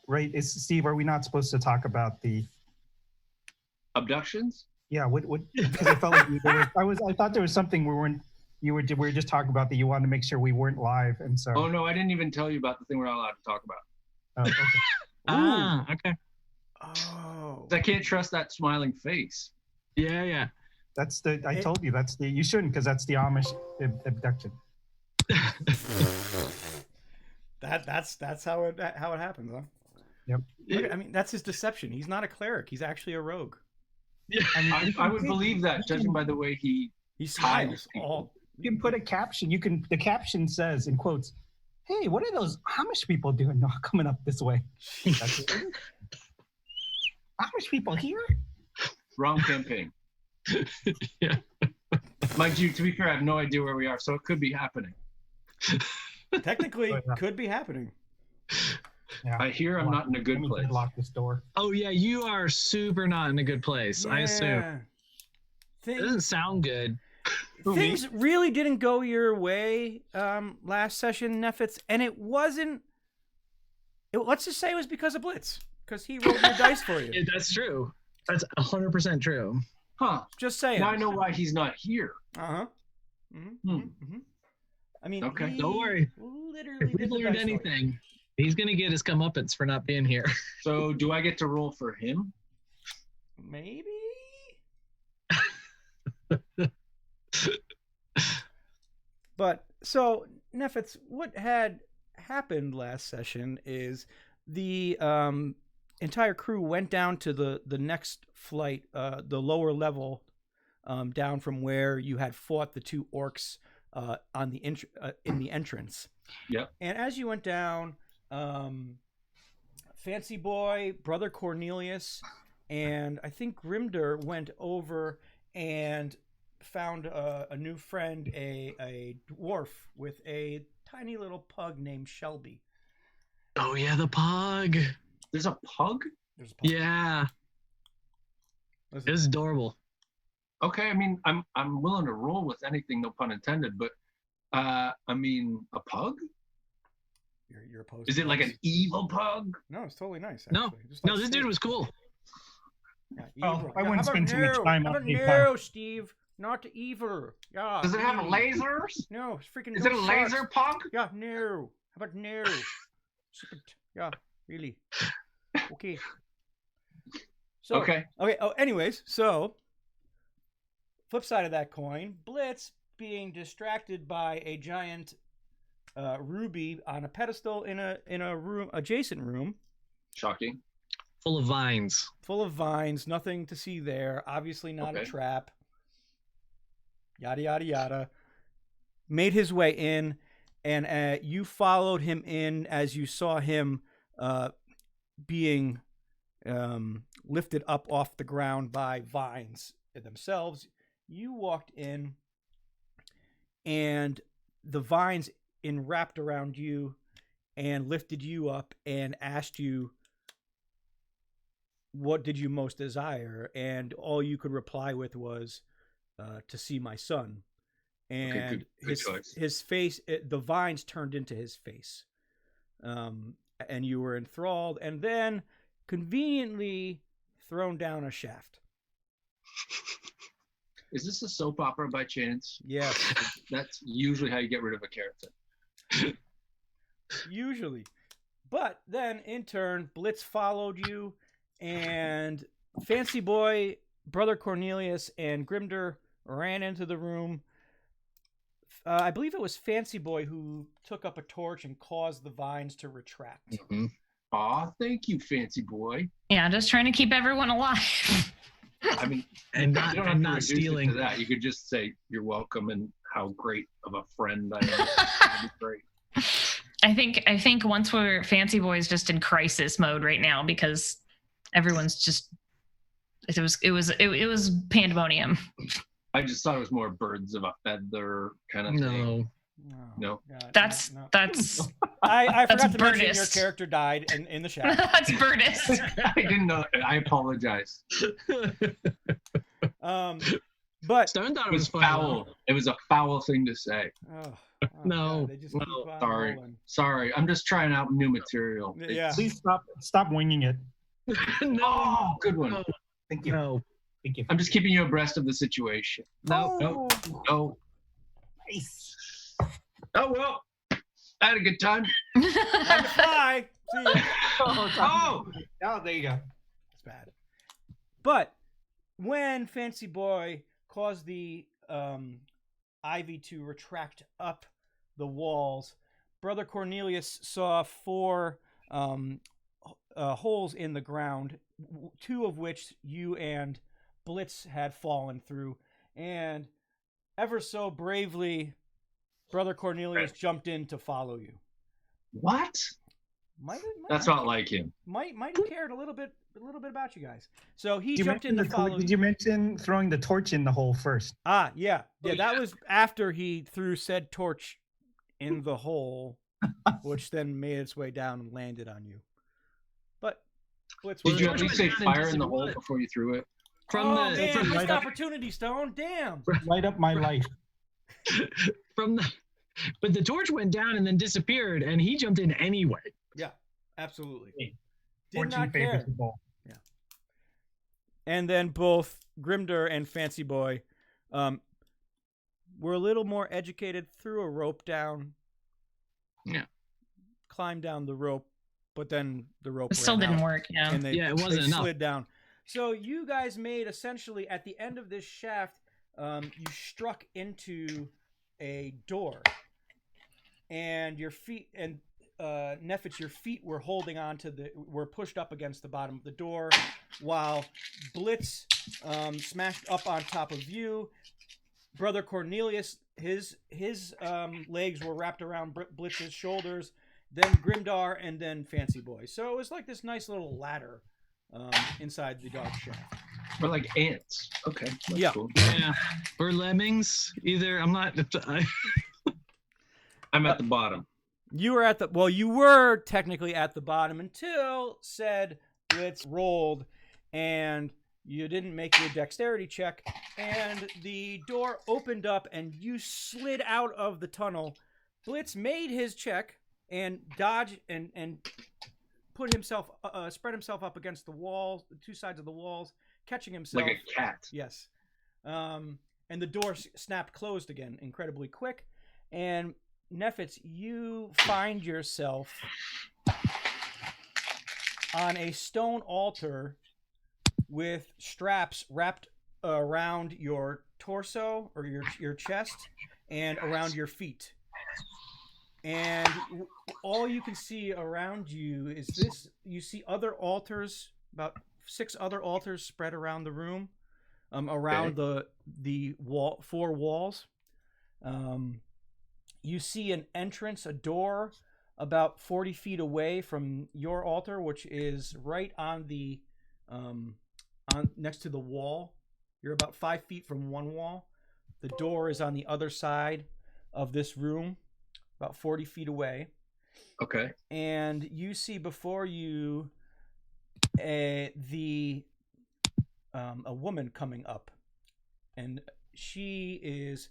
right? Steve, are we not supposed to talk about the abductions? Yeah, what? Because I felt like I thought there was something we were just talking about that you wanted to make sure we weren't live, and so. Oh no, I didn't even tell you about the thing we're not allowed to talk about. Oh, okay. Okay. Oh. I can't trust that smiling face. Yeah. I told you you shouldn't, because that's the Amish abduction. That's how it happens, huh? Yep. I mean, that's his deception. He's not a cleric. He's actually a rogue. Yeah. I would believe that, judging by the way he smiles. You can put a caption. The caption says in quotes, "Hey, what are those Amish people doing coming up this way?" That's it. Amish people here? Wrong campaign. Yeah. Mind you, to be fair, I have no idea where we are, so it could be happening. Technically, could be happening. Yeah. I hear I'm not in a good place. Lock this door. Oh yeah, you are super not in a good place. Yeah. I assume. It doesn't sound good. Things really didn't go your way last session, Nephets, and it wasn't. Let's just say it was because of Blitz, because he rolled your dice for you. Yeah, that's true. That's 100% true. Huh? Just saying. Now I know why he's not here. I mean, okay. Don't worry. Literally, if we learned anything, he's gonna get his comeuppance for not being here. So, do I get to roll for him? Maybe. But so, Nephets, what had happened last session is the entire crew went down to the next flight, the lower level, down from where you had fought the two orcs on the in the entrance. Yep. And as you went down, Fancy Boy, Brother Cornelius, and I think Grimder went over and found a new friend, a dwarf with a tiny little pug named Shelby. Oh yeah, the pug. There's a pug? There's a pug. Yeah. It's adorable. Okay, I mean, I'm willing to roll with anything, no pun intended, but I mean, a pug? You're opposed. Is it like an evil pug? No, it's totally nice. Actually. No, just like this dude was cool. Yeah, I wouldn't spend too much time on the No, Steve, not evil. Yeah. Does it have lasers? No, it's freaking. Is it a laser pug? Yeah, no. How about no? Stupid. Yeah, really. Okay. So, okay. Oh, anyways, so flip side of that coin, Blitz being distracted by a giant ruby on a pedestal in a room, adjacent room. Shocking. Full of vines. Full of vines. Nothing to see there. Obviously not a trap. Yada yada yada. Made his way in, and you followed him in as you saw him being lifted up off the ground by vines themselves. You walked in, and the vines enwrapped around you and lifted you up and asked you, what did you most desire? And all you could reply with was, to see my son. And his face, the vines turned into his face. And you were enthralled, and then conveniently thrown down a shaft. Is this a soap opera by chance? Yes. That's usually how you get rid of a character. Usually. But then, in turn, Blitz followed you, and Fancy Boy, Brother Cornelius, and Grimder ran into the room. I believe it was Fancy Boy who took up a torch and caused the vines to retract. Mm-hmm. Aw, thank you, Fancy Boy. Yeah, just trying to keep everyone alive. I mean, and you don't have not to stealing. it to that. You could just say you're welcome and how great of a friend I am. That'd be great. I think once Fancy Boy's just in crisis mode right now because everyone's just it was pandemonium. I just thought it was more birds of a feather kind of thing. No. God, that's I forgot to mention Burnist. your character died in the shaft. That's Burnist. I didn't know. I apologize. But Stone thought it was funny. foul. It was a foul thing to say. No, God, they just keep no, on Sorry. rolling. Sorry, I'm just trying out new material. Yeah. Please stop winging it. no, Oh, good one. no, Thank you. no, Thank you. I'm just keeping you abreast of the situation. no. No, no. Nice. Oh, well, I had a good time. Time to fly. See ya. Oh! Oh, there you go. It's bad. But when Fancy Boy caused the ivy to retract up the walls, Brother Cornelius saw 4 holes in the ground, 2 of which you and Blitz had fallen through, and ever so bravely, Brother Cornelius jumped in to follow you. What? That's not like him. Might have cared a little bit about you guys. So he Did you jumped in to mention follow. Did you mention throwing the torch in the hole first? Yeah. That was after he threw said torch in the hole, which then made its way down and landed on you. But Blitz, Did the you torch at least went say down and fire in the hole disappeared. before you threw it? From oh the man, from, missed right up- opportunity, Stone. Damn. Light up my life. from the, but the torch went down and then disappeared, and he jumped in anyway. Yeah, absolutely. Hey, Did Fortune not favors care. the bold. And then both Grimder and Fancy Boy were a little more educated, threw a rope down. Yeah. Climbed down the rope, but then the rope It still ran didn't out, work. Yeah. and Yeah, it wasn't they enough. slid down. So you guys made essentially at the end of this shaft, you struck into a door, and your feet and Nephets, your feet were holding on to were pushed up against the bottom of the door, while Blitz smashed up on top of you. Brother Cornelius, his legs were wrapped around Blitz's shoulders, then Grimdar, and then Fancy Boy. So it was like this nice little ladder inside the dark shaft. We're like ants. Okay. That's Yeah. Cool. Yeah, or lemmings. Either I'm not. I'm at the bottom. You were technically at the bottom until said Blitz rolled, and you didn't make your dexterity check, and the door opened up, and you slid out of the tunnel. Blitz made his check and dodged and put himself, spread himself up against the walls, the 2 sides of the walls, catching himself. Like a cat. Yes. And the door snapped closed again incredibly quick. And Nephets, you find yourself on a stone altar with straps wrapped around your torso or your chest and around your feet. And all you can see around you is this. You see other altars, about 6 other altars spread around the room, around the 4 walls. You see an entrance, a door, about 40 feet away from your altar, which is right on the next to the wall. You're about 5 feet from one wall. The door is on the other side of this room, about 40 feet away. Okay. And you see before you a woman coming up, and she is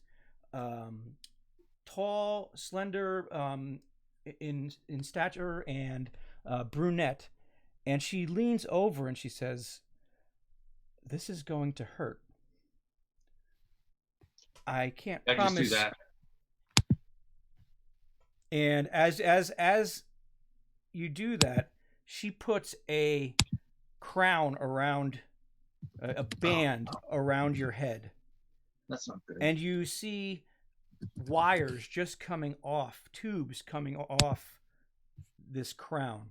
tall, slender, in stature, and brunette. And she leans over and she says, "This is going to hurt. I can't I promise." just do that. And as you do that, she puts a crown around a band around your head, That's not good. and you see wires just coming off, tubes coming off this crown.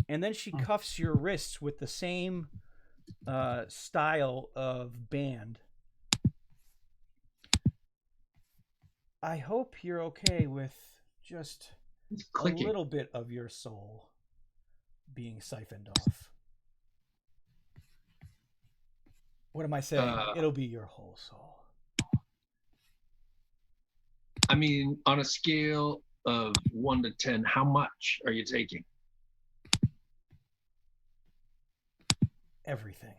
And then she cuffs your wrists with the same style of band. I hope you're okay with just It's a clicking. little bit of your soul being siphoned off. What am I saying? It'll be your whole soul. I mean, on a scale of 1 to 10, how much are you taking? Everything.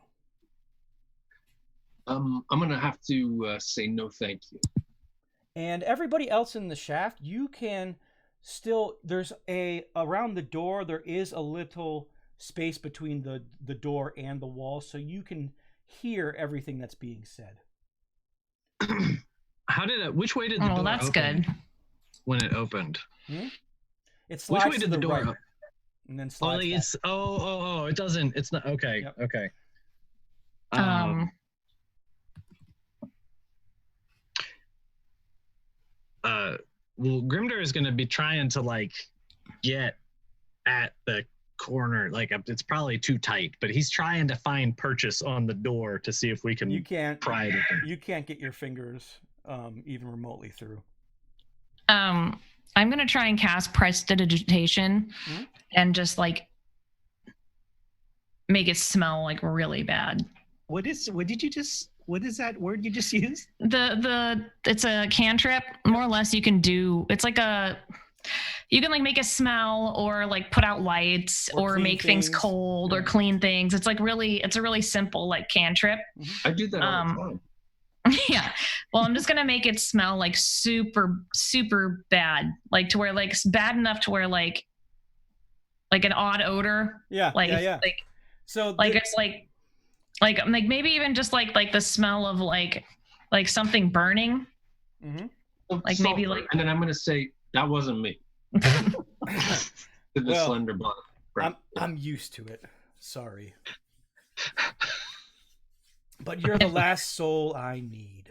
I'm gonna have to say no, thank you. And everybody else in the shaft, you can still, there's around the door, there is a little space between the door and the wall, so you can hear everything that's being said. Which way did the door that's open good. when it opened? It slides Which way did the door right, and then slides back. It doesn't, it's not, okay, Yep. okay. Well, Grimder is going to be trying to like get at the corner. Like it's probably too tight, but he's trying to find purchase on the door to see if we can. You can't pry it open. You can't get your fingers even remotely through. I'm gonna try and cast prestidigitation and just like make it smell like really bad. What is that word you just used? It's a cantrip, more or less. You can do, it's like you can like make a smell or like put out lights or make things cold or clean things. It's a really simple like cantrip. I do that all the time. Yeah. Well, I'm just gonna make it smell like super, super bad, like to where like bad enough to where like an odd odor. Yeah. Like So it's like maybe even just like the smell of like something burning. Like Sulfur. maybe like. And then I'm gonna say that wasn't me. To the slender bottom. I'm used to it. Sorry. But you're the last soul I need.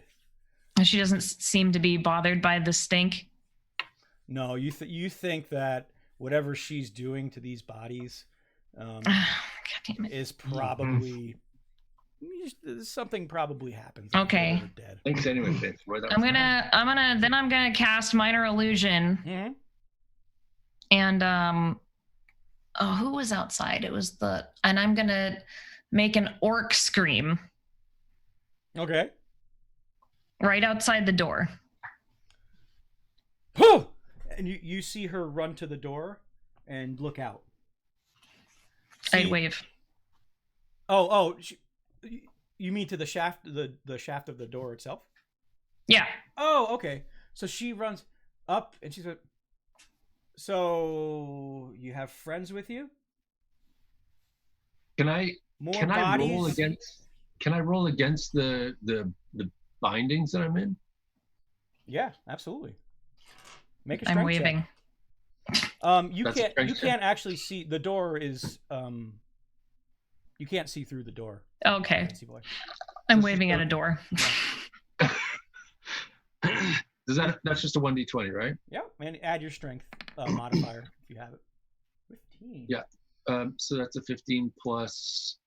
She doesn't seem to be bothered by the stink. No, you think that whatever she's doing to these bodies is probably something probably happens. Okay. Dead. Thanks anyway, Vince. I'm gonna cast minor illusion. And who was outside? It was and I'm gonna make an orc scream. Okay. Right outside the door. And you see her run to the door and look out. I'd wave. You mean to the shaft, the shaft of the door itself? Yeah. Oh, okay. So she runs up and she's like, so you have friends with you? Can I roll against the bindings that I'm in? Yeah, absolutely. Make a strength I'm waving. Check. You can't actually see the door is you can't see through the door. Okay. I'm waving at a door. That's just a 1d20, right? Yeah, and add your strength modifier if you have it. 15. Yeah. So that's a 15 plus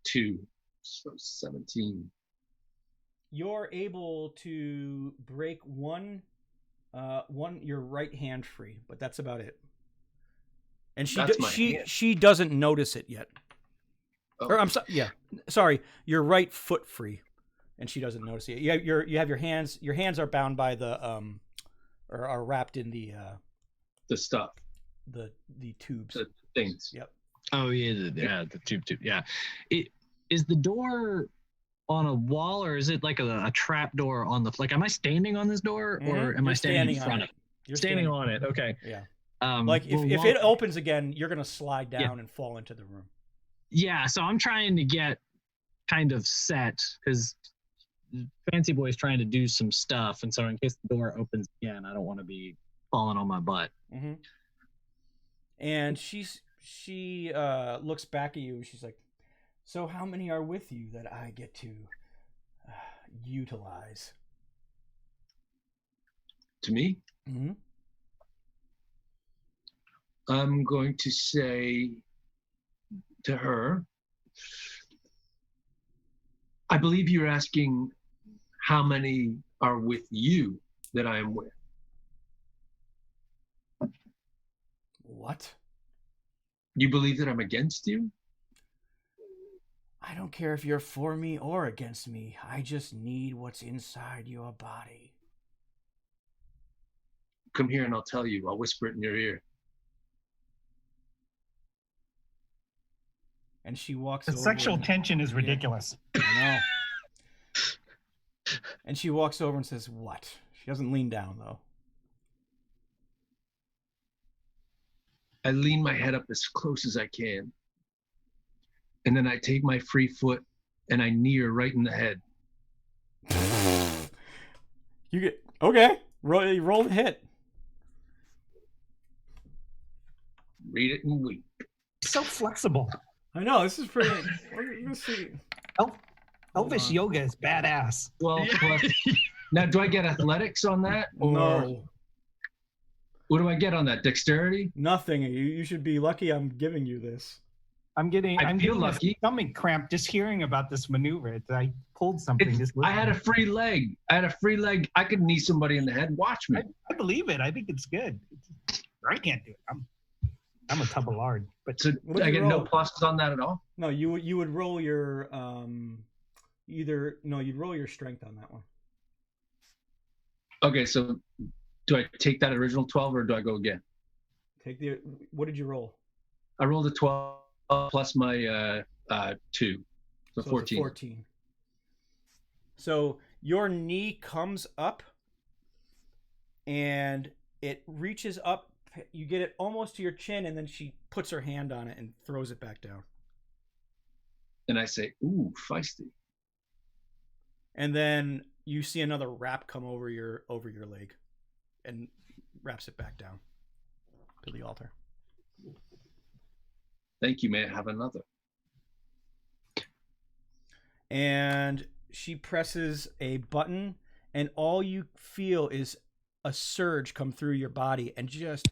2, so 17. You're able to break one your right hand free, but that's about it. And she doesn't notice it yet. Oh. Or I'm sorry, sorry, your right foot free, and she doesn't notice it. You have your hands. Your hands are bound by the or are wrapped in the stuff. The tubes. The things. Yep. Oh yeah, the tube. Yeah. Is the door on a wall, or is it like a trap door on the like? Am I standing on this door, or am I standing in front of it? You're standing on it. Okay. Yeah. Like if it opens again, you're gonna slide down and fall into the room. Yeah. So I'm trying to get kind of set because Fancy Boy's trying to do some stuff, and so in case the door opens again, I don't want to be falling on my butt. Mm-hmm. And she looks back at you and she's like, so how many are with you that I get to utilize? To me? Mm-hmm. I'm going to say to her, I believe you're asking how many are with you that I am with. What? You believe that I'm against you? I don't care if you're for me or against me. I just need what's inside your body. Come here and I'll tell you. I'll whisper it in your ear. And she walks over. The sexual tension is ridiculous. I know. And she walks over and says, what? She doesn't lean down though. I lean my head up as close as I can. And then I take my free foot and I knee her right in the head. You get okay. Roll the hit. Read it and weep. So flexible. I know this is pretty. Let's see. Elvish yoga is badass. 12 plus. Now, do I get athletics on that? Or No. What do I get on that? Dexterity? Nothing. You should be lucky I'm giving you this. I'm getting lucky. A stomach cramp just hearing about this maneuver. I pulled something. I had a free leg. I could knee somebody in the head. Watch me. I believe it. I think it's good. I can't do it. I'm a tub of lard. But So I get no pluses on that at all? No, you would roll your you'd roll your strength on that one. Okay, so do I take that original 12 or do I go again? What did you roll? I rolled a 12 plus my 2. So 14. 14. So your knee comes up and it reaches up. You get it almost to your chin, and then she puts her hand on it and throws it back down. And I say, ooh, feisty. And then you see another wrap come over your leg and wraps it back down to the altar. Thank you, may I have another? And she presses a button, and all you feel is a surge come through your body and just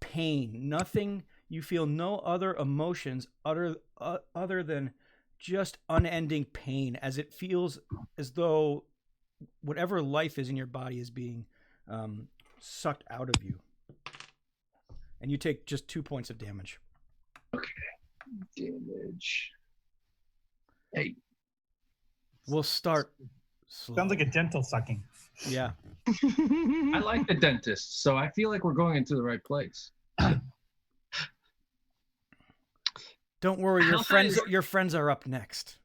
pain. Nothing. You feel no other emotions other than just unending pain, as it feels as though whatever life is in your body is being sucked out of you. And you take just 2 points of damage. Okay. Damage. Hey. We'll start slow. Sounds like a dental sucking. Yeah. I like the dentist, so I feel like we're going into the right place. Don't worry, your friends are up next.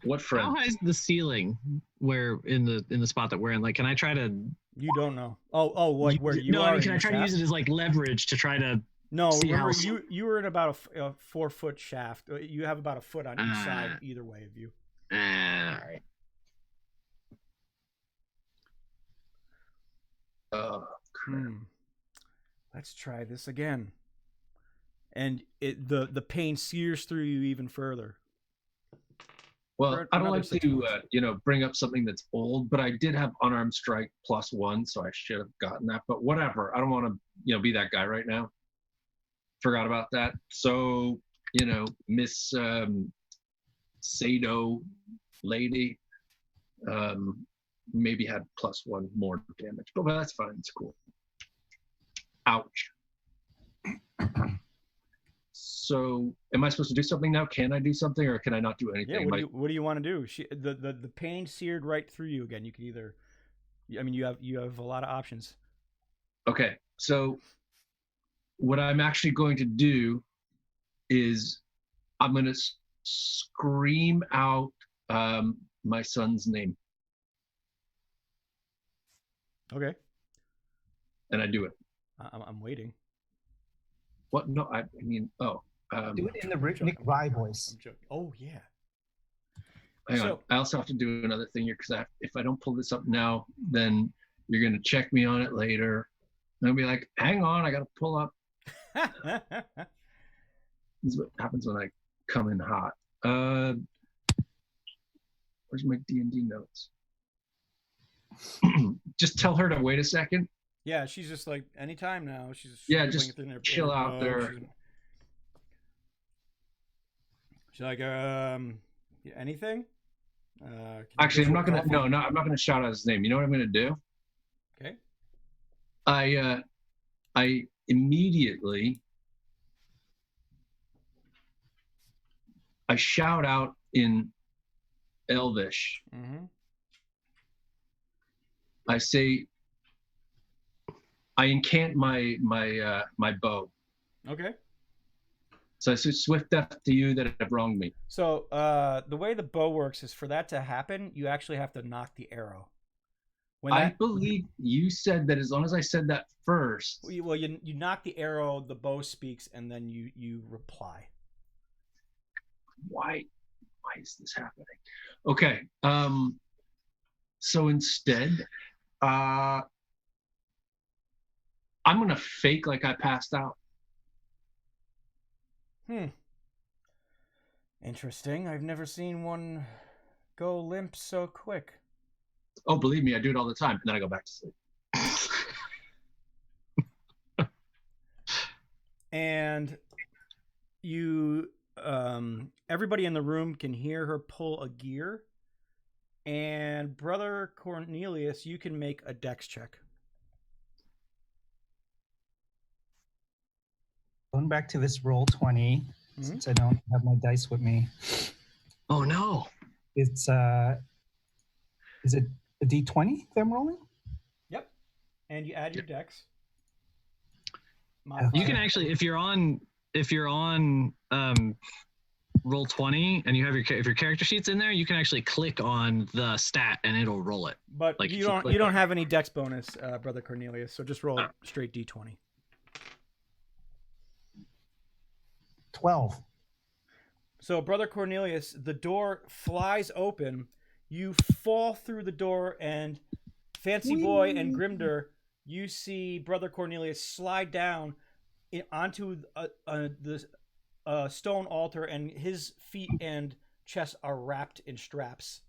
What friend? How high is the ceiling where in the spot that we're in? Like, can I try to? You don't know. Where you no, are? I mean, can I try to use it as like leverage to try to? No, see remember how... you were in about a 4-foot shaft. You have about a foot on each side, either way of you. All right. Oh, crap. Let's try this again. And the pain sears through you even further. Well, I don't like to, bring up something that's old, but I did have unarmed strike +1, so I should have gotten that. But whatever. I don't want to, be that guy right now. Forgot about that. So, Miss Sado lady maybe had +1 more damage, but that's fine. It's cool. Ouch. So, am I supposed to do something now? Can I do something, or can I not do anything? Yeah. What do you want to do? The pain seared right through you again. You can either, you have a lot of options. Okay. So, what I'm actually going to do is I'm going to scream out my son's name. Okay. And I do it. I'm waiting. What? No, I mean, do it in the Nick Rye voice. I'm joking. Oh, yeah. Hang on. I also have to do another thing here, because if I don't pull this up now, then you're going to check me on it later. And I'll be like, hang on, I got to pull up. This is what happens when I come in hot. Where's my D&D notes? Just tell her to wait a second. Yeah, she's just like, anytime now. She's just chill out there. She's like, anything? Actually, I'm not gonna shout out his name. You know what I'm gonna do? Okay. I immediately shout out in Elvish. Mm-hmm. I say, I incant my bow. Okay. So I say, swift death to you that have wronged me. So the way the bow works is, for that to happen, you actually have to knock the arrow. I believe you said that as long as I said that first. Well, you knock the arrow, the bow speaks, and then you reply. Why is this happening? Okay. So instead, I'm gonna fake like I passed out. Interesting. I've never seen one go limp so quick. Oh, believe me, I do it all the time, and then I go back to sleep. And you, everybody in the room can hear her pull a gear. And Brother Cornelius, you can make a dex check. Going back to this roll 20, since I don't have my dice with me. Oh no! It's is it a D20 that I'm rolling? Yep. And you add your dex. You can actually, if you're on roll 20 and you have if your character sheet's in there, you can actually click on the stat and it'll roll it. But like you don't have any dex bonus, Brother Cornelius, so just roll straight D20. 12. So, Brother Cornelius, the door flies open. You fall through the door, and Fancy Boy and Grimder, you see Brother Cornelius slide down onto the stone altar, and his feet and chest are wrapped in straps.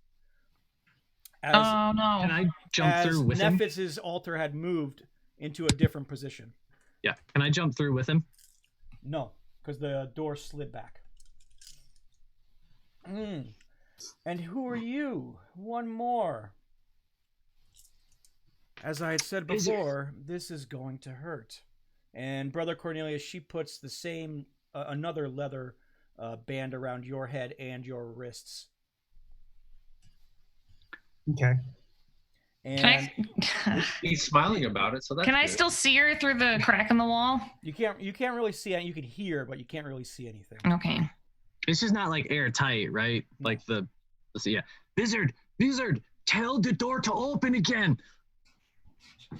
Oh no! Can I jump through with him? Nephets' altar had moved into a different position. Yeah. Can I jump through with him? No, because the door slid back. And who are you? One more. As I had said before, this is going to hurt. And Brother Cornelius, she puts the same, another leather band around your head and your wrists. Okay. And he's smiling about it, so that's Can I still see her through the crack in the wall? You can't really see it. You can hear, but you can't really see anything. Okay. It's just not like airtight, right? Like let's see, yeah. Wizard, tell the door to open again.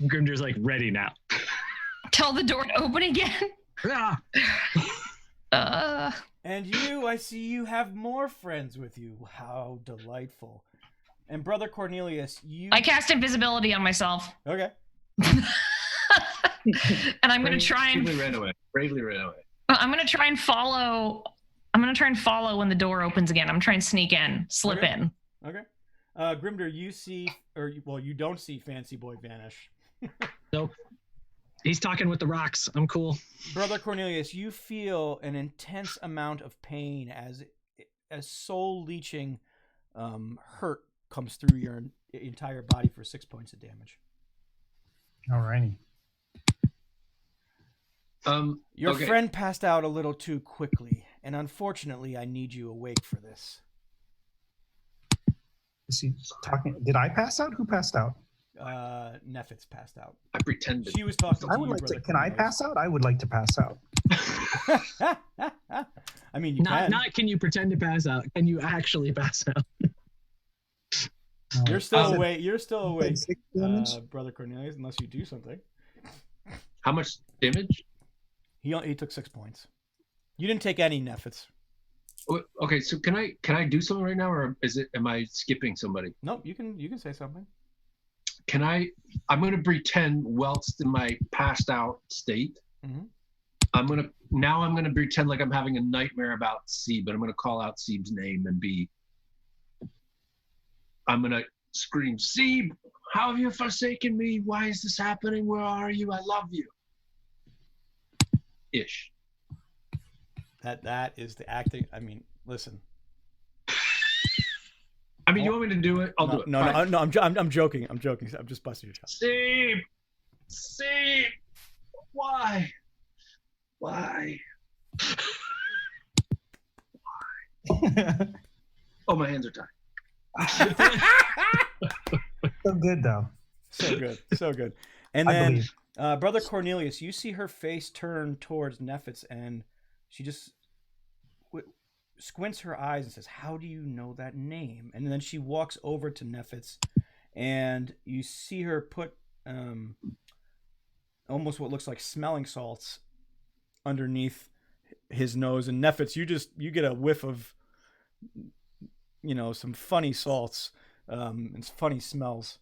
Grimder's like ready now. Tell the door to open again? Yeah. And you, I see you have more friends with you. How delightful. And Brother Cornelius, I cast invisibility on myself. Okay. And I'm going to try and... Bravely ran away. I'm going to try and follow... when the door opens again. I'm trying to sneak in, slip in. Okay. Grimder, you see, you don't see Fancy Boy vanish. Nope. He's talking with the rocks. I'm cool. Brother Cornelius, you feel an intense amount of pain as soul-leeching hurt comes through your entire body for 6 points of damage. Alrighty. Your friend passed out a little too quickly, and unfortunately, I need you awake for this. Is he talking? Did I pass out? Who passed out? Nephets passed out. I pretended. She was talking to I would you, like Brother to. Can I pass out? I would like to pass out. I mean, you can. Not can you pretend to pass out? Can you actually pass out? You're still awake. You're still awake, Brother Cornelius, unless you do something. How much damage? He took 6 points. You didn't take any, Nephets. Okay, so can I do something right now, or am I skipping somebody? Nope, you can say something. I'm gonna pretend whilst in my passed out state. Mm-hmm. I'm gonna pretend like I'm having a nightmare about Seeb, but I'm gonna call out Seeb's name and I'm gonna scream, Seeb, how have you forsaken me? Why is this happening? Where are you? I love you. Ish. That is the acting. I mean, listen. I mean, you want me to do it? I'll do it. No, I'm joking. I'm joking. I'm just busting your chops. Seeb, why? Oh, my hands are tied. So good, though. So good. And then, Brother Cornelius, you see her face turn towards Nephets, and she just squints her eyes and says, "How do you know that name?" And then she walks over to Nephets and you see her put almost what looks like smelling salts underneath his nose. And Nephets, you get a whiff of, some funny salts and funny smells.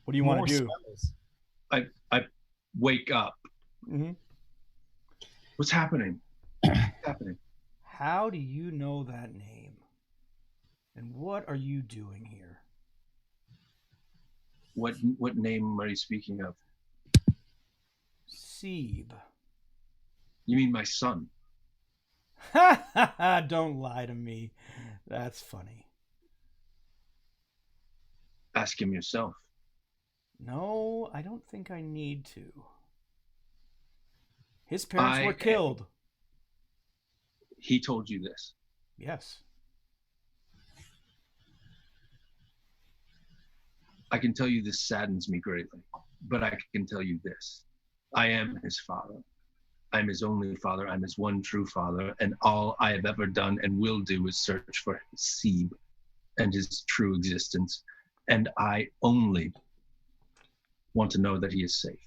What do you want to do? I wake up. Mm-hmm. What's happening? What's happening? How do you know that name? And what are you doing here? What name are you speaking of? Seb. You mean my son? Ha ha ha! Don't lie to me. That's funny. Ask him yourself. No, I don't think I need to. His parents were killed. He told you this? Yes. I can tell you this saddens me greatly, but I can tell you this. I am his father. I'm his only father. I'm his one true father. And all I have ever done and will do is search for Seb and his true existence. And I only want to know that he is safe.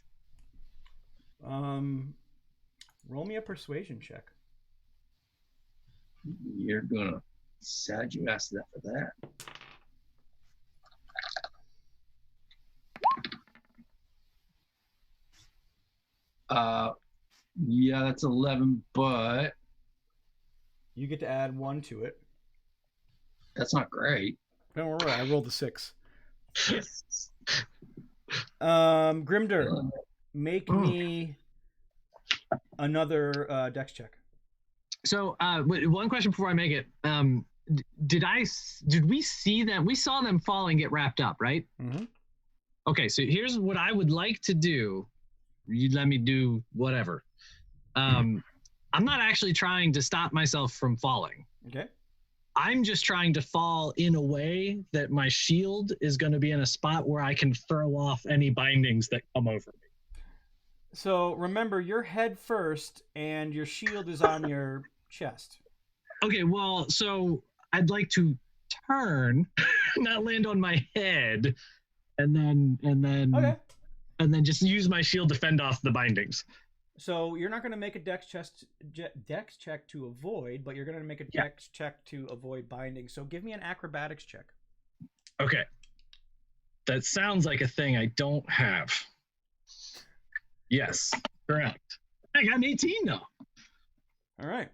Roll me a persuasion check. You're gonna sad you asked that for that. Yeah, that's 11, but you get to add 1 to it. That's not great. Don't worry, I rolled a 6. Grimder, make me another dex check. So, one question before I make it. Did we see them? We saw them fall and get wrapped up, right? Mm-hmm. Okay, so here's what I would like to do. You let me do whatever. I'm not actually trying to stop myself from falling. Okay. I'm just trying to fall in a way that my shield is going to be in a spot where I can throw off any bindings that come over me. So remember, you're head first, and your shield is on your chest. Okay, well, so I'd like to turn, not land on my head, and then just use my shield to fend off the bindings. So you're not going to make a dex check to avoid, but you're going to make a dex check to avoid binding. So give me an acrobatics check. Okay. That sounds like a thing I don't have. Yes, correct. I got an 18 though. All right.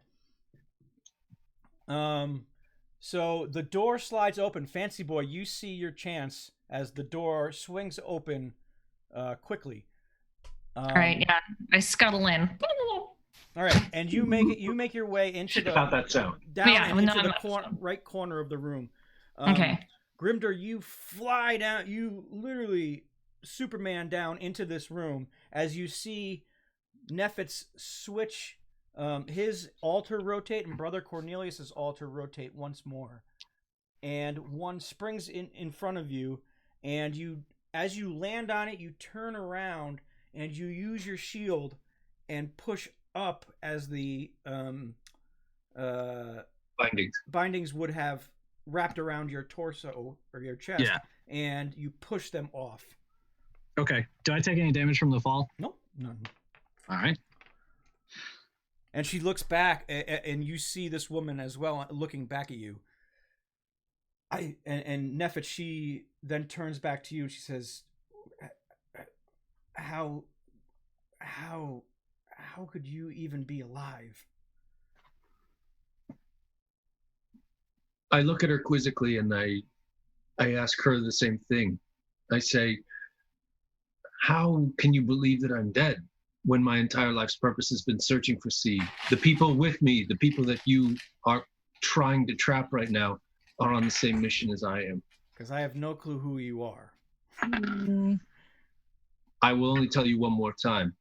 So the door slides open. Fancy Boy, you see your chance as the door swings open quickly. All right, yeah. I scuttle in. All right, and you make your way into the about that sound. down and into the right corner of the room. Okay. Grimder, you fly down. You literally Superman down into this room as you see Nephets switch his altar rotate and Brother Cornelius's altar rotate once more, and one springs in front of you, and as you land on it, you turn around and you use your shield and push up as the bindings would have wrapped around your torso or your chest, and you push them off. Okay. Do I take any damage from the fall? Nope, none. All right. And she looks back, and you see this woman as well looking back at you. And Nephet, she then turns back to you and she says, How could you even be alive? I look at her quizzically and I ask her the same thing. I say, how can you believe that I'm dead when my entire life's purpose has been searching for Seb? The people with me, the people that you are trying to trap right now, are on the same mission as I am. Because I have no clue who you are. I will only tell you one more time.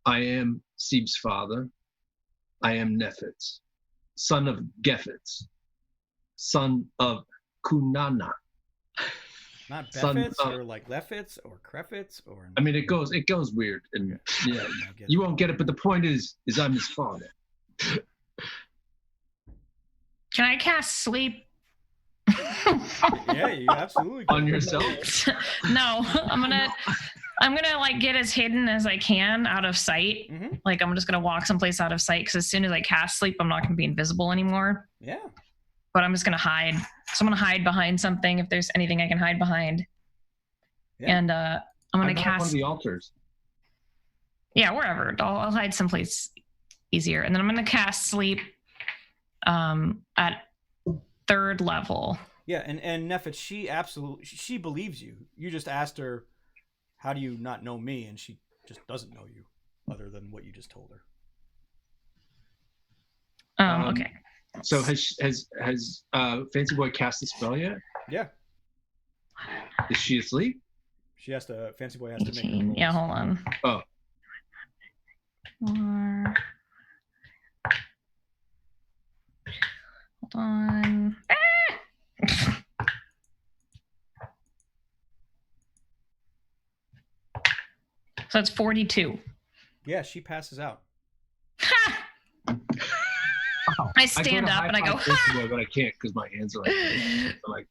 I am Seb's father. I am Nephets, son of Gephets, son of Kunana. Not Beffets or like Leffets or Creffets or. I mean, it goes weird, and yeah, you won't get it. But the point is I'm his father. Can I cast sleep? Yeah, you absolutely on yourself. No, I'm gonna like get as hidden as I can out of sight. Mm-hmm. Like I'm just gonna walk someplace out of sight because as soon as I cast sleep, I'm not gonna be invisible anymore. Yeah. But I'm just gonna hide. So I'm gonna hide behind something if there's anything I can hide behind. Yeah. And I'm gonna cast one of the altars. Yeah, wherever. I'll hide someplace easier, and then I'm gonna cast sleep at 3rd level. Yeah, and Nephets, she believes you. You just asked her, how do you not know me? And she just doesn't know you, other than what you just told her. Okay. So has Fancy Boy cast the spell yet? Yeah. Is she asleep? Fancy Boy has to make her rolls. Yeah, hold on. Oh. 4. Hold on. So it's 42. Yeah, she passes out. I stand up and I go, Boy, but I can't because my hands are like.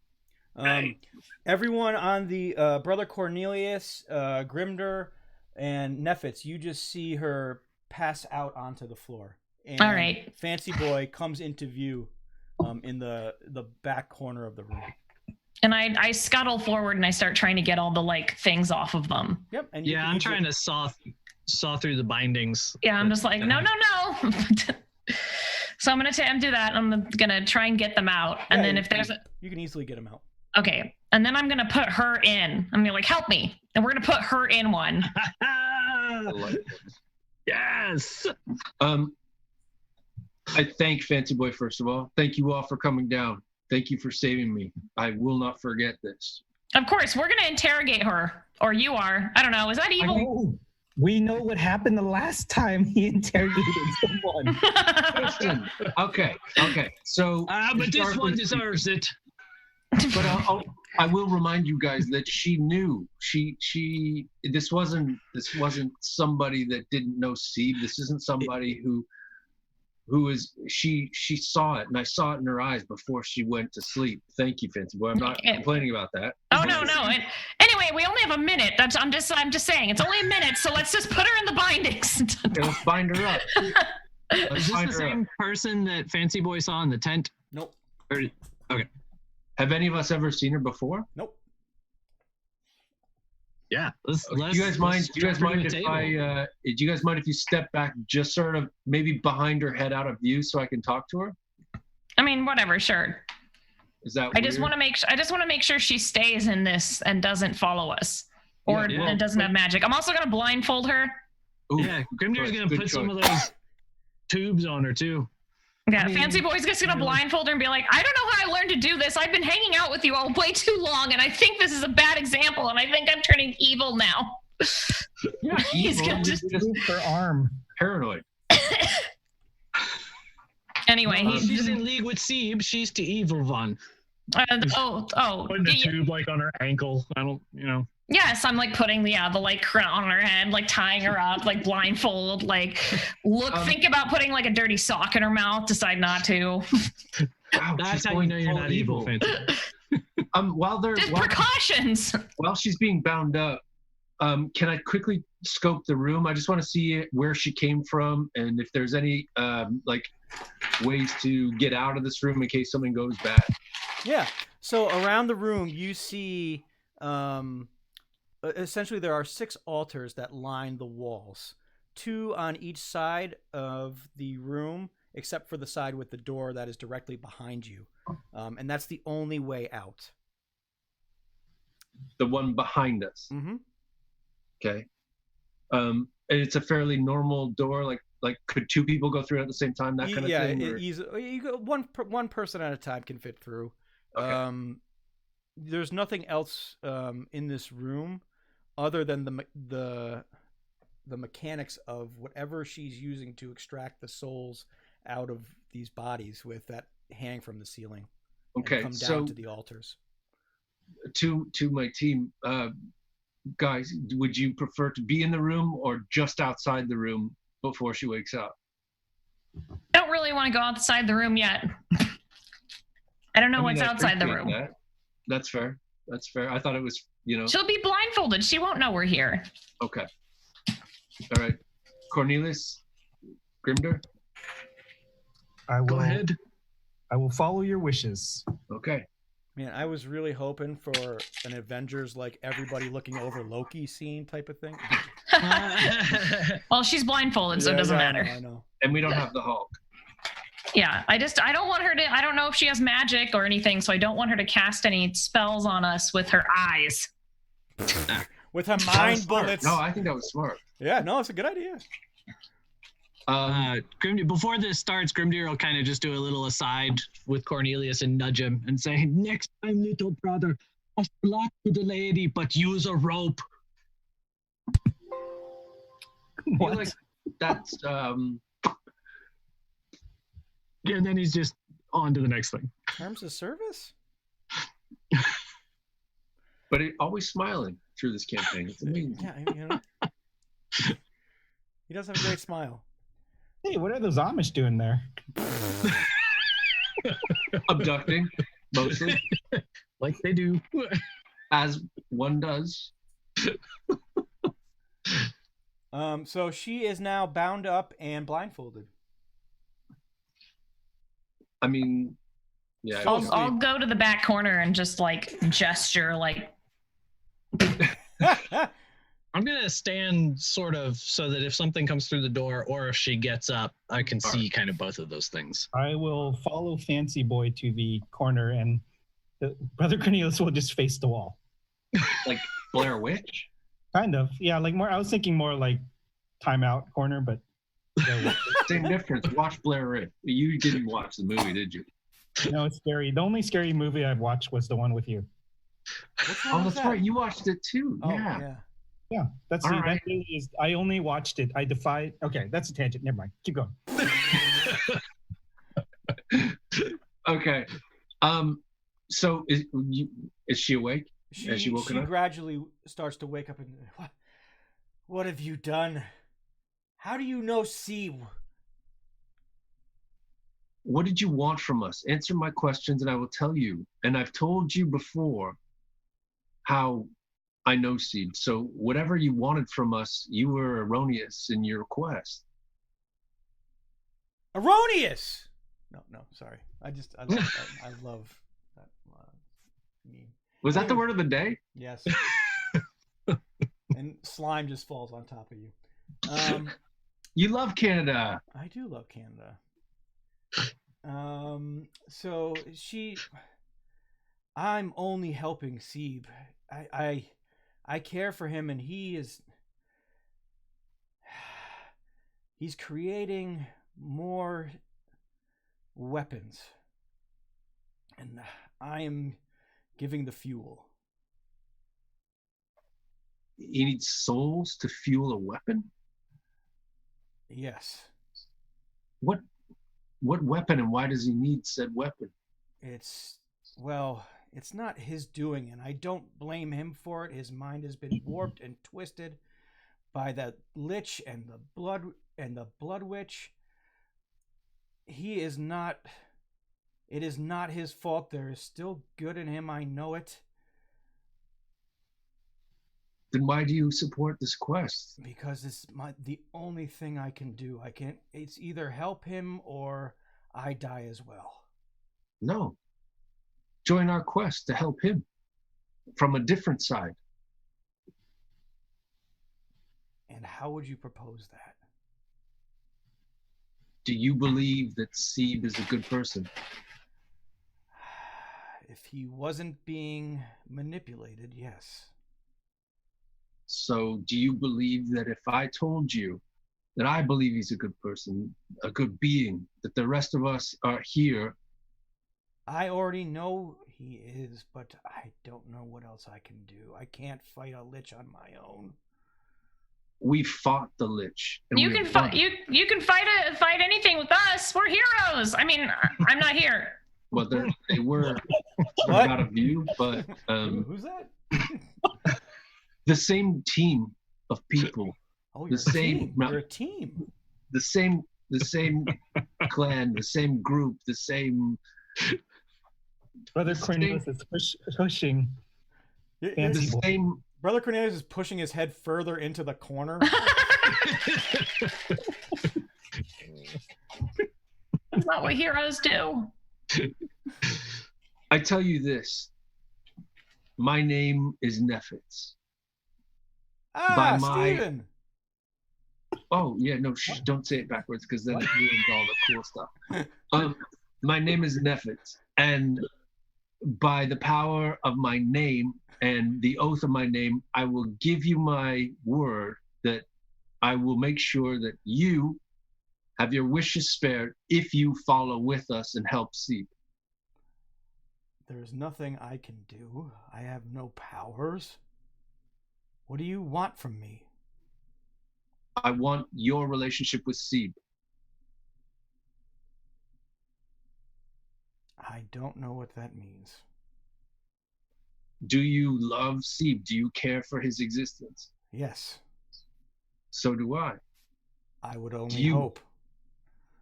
Everyone on the Brother Cornelius, Grimder, and Nephets, you just see her pass out onto the floor. And all right. Fancy Boy comes into view in the back corner of the room. And I scuttle forward and I start trying to get all the like things off of them. Yep. And I'm trying to saw through the bindings. Yeah, I'm just like, no. So I'm gonna do that. I'm gonna try and get them out, and then if there's you can easily get them out. Okay, and then I'm gonna put her in. I'm gonna be like, help me, and we're gonna put her in one. Yes. I thank Fancy Boy first of all. Thank you all for coming down. Thank you for saving me. I will not forget this. Of course, we're gonna interrogate her, or you are. I don't know. Is that evil? We know what happened the last time he interrogated someone. Listen, okay. So, but this one deserves it. But I will remind you guys that she knew. This wasn't somebody that didn't know Steve. This isn't somebody who she saw it, and I saw it in her eyes before she went to sleep. Thank you, Fancy Boy. I'm not complaining about that. Oh no. Anyway, we only have a minute. I'm just saying it's only a minute, so let's just put her in the bindings. Okay, let's bind her up. Is this the same person that Fancy Boy saw in the tent? Nope. Okay. Have any of us ever seen her before? Nope. Yeah. Do you guys mind if you step back just sort of maybe behind her head out of view so I can talk to her? I mean, whatever, sure. Is that I just want to make sure she stays in this and doesn't follow us. Or doesn't have magic. I'm also gonna blindfold her. Ooh, yeah, Grimdar's gonna put some of those tubes on her too. Yeah, Fancy Boy's just gonna blindfold her and be like, I don't know how I learned to do this. I've been hanging out with you all way too long, and I think this is a bad example, and I think I'm turning evil now. Yeah, he's gonna just move her arm. Paranoid. Anyway, she's in league with Sieb. She's the evil one. Putting the tube like on her ankle. I don't, Yes, I'm like putting the like on her head, like tying her up, like blindfold, like think about putting like a dirty sock in her mouth, decide not to. Wow, that's how you know you're not evil, Fancy. Precautions. While she's being bound up, can I quickly scope the room? I just want to see where she came from and if there's any ways to get out of this room in case something goes bad. Yeah. So around the room, you see. Essentially, there are 6 altars that line the walls, 2 on each side of the room, except for the side with the door that is directly behind you. And that's the only way out. The one behind us. Mm-hmm. Okay. And it's a fairly normal door. Like could 2 people go through it at the same time? That kind of thing. Yeah, one person at a time can fit through. Okay. There's nothing else in this room other than the mechanics of whatever she's using to extract the souls out of these bodies with that hang from the ceiling. Okay, and come down to the altars. To my team, guys, would you prefer to be in the room or just outside the room before she wakes up? I don't really want to go outside the room yet. I don't know what's outside the room. That's fair. That's fair. I thought it was, She'll be blindfolded. She won't know we're here. Okay. All right. Cornelius, Grimder? Go ahead. I will follow your wishes. Okay. Man, I was really hoping for an Avengers, like everybody looking over Loki scene type of thing. Well, she's blindfolded, so it doesn't matter. I know. And we don't have the Hulk. Yeah, I don't want her to, I don't know if she has magic or anything, so I don't want her to cast any spells on us with her eyes. With her mind bullets. No, I think that was smart. Yeah, no, it's a good idea. Before this starts, Grimdir will kind of just do a little aside with Cornelius and nudge him and say, "Next time, little brother, must block to the lady, but use a rope." What? Like, that's and then he's just on to the next thing. Terms of service? But always smiling through this campaign. It's amazing. Yeah, he does have a great smile. Hey, what are those Amish doing there? Abducting, mostly. Like they do. As one does. So she is now bound up and blindfolded. I mean, yeah. I'll go to the back corner and just like gesture like. I'm going to stand sort of so that if something comes through the door or if she gets up, I can see kind of both of those things. I will follow Fancy Boy to the corner and Brother Cornelius will just face the wall. Like Blair Witch? Kind of. Yeah, like more. I was thinking more like Timeout corner, but. Same difference. Watch Blair Witch. You didn't watch the movie, did you? No, it's scary. The only scary movie I've watched was the one with you. Oh, that's right. You watched it too. Oh, yeah. Yeah, that's All it. right. That really is. I only watched it. I defied. Okay, that's a tangent. Never mind. Keep going. Okay. So is she awake? Has she woken up? She gradually starts to wake up and what have you done? How do you know Sieb? What did you want from us? Answer my questions and I will tell you. And I've told you before how I know Sieb. So whatever you wanted from us, you were erroneous in your request. Erroneous! No, sorry. I love that meme. Was that the word of the day? Yes. And slime just falls on top of you. You love Canada. I do love Canada. So I'm only helping Sieb. I care for him and he's creating more weapons. And I am giving the fuel. He needs souls to fuel a weapon? Yes. What weapon and why does he need said weapon? It's not his doing, and I don't blame him for it. His mind has been warped and twisted by the Lich and the Blood Witch. It is not his fault. There is still good in him. I know it. Then why do you support this quest? Because it's the only thing I can do. It's either help him or I die as well. No. Join our quest to help him from a different side. And how would you propose that? Do you believe that Sieb is a good person? If he wasn't being manipulated, yes. So do you believe that if I told you that I believe he's a good person, a good being, that the rest of us are here? I already know he is, but I don't know what else I can do. I can't fight a Lich on my own. We fought the Lich. You can fight. You can fight anything with us. We're heroes. I mean, I'm not here. Well, they were out of view, but who's that? The same team of people. Oh, you're You're a team. The same clan, the same group, the same. Brother Cornelius is pushing. The same. Brother Cornelius is pushing his head further into the corner. That's not what heroes do. I tell you this. My name is Nephets. Steven. Oh, yeah, no, don't say it backwards because then it ruins all the cool stuff. My name is Nephets, and by the power of my name and the oath of my name, I will give you my word that I will make sure that you have your wishes spared if you follow with us and help Seep. There's nothing I can do. I have no powers. What do you want from me? I want your relationship with Seep. I don't know what that means. Do you love Seep? Do you care for his existence? Yes. So do I. I would only hope.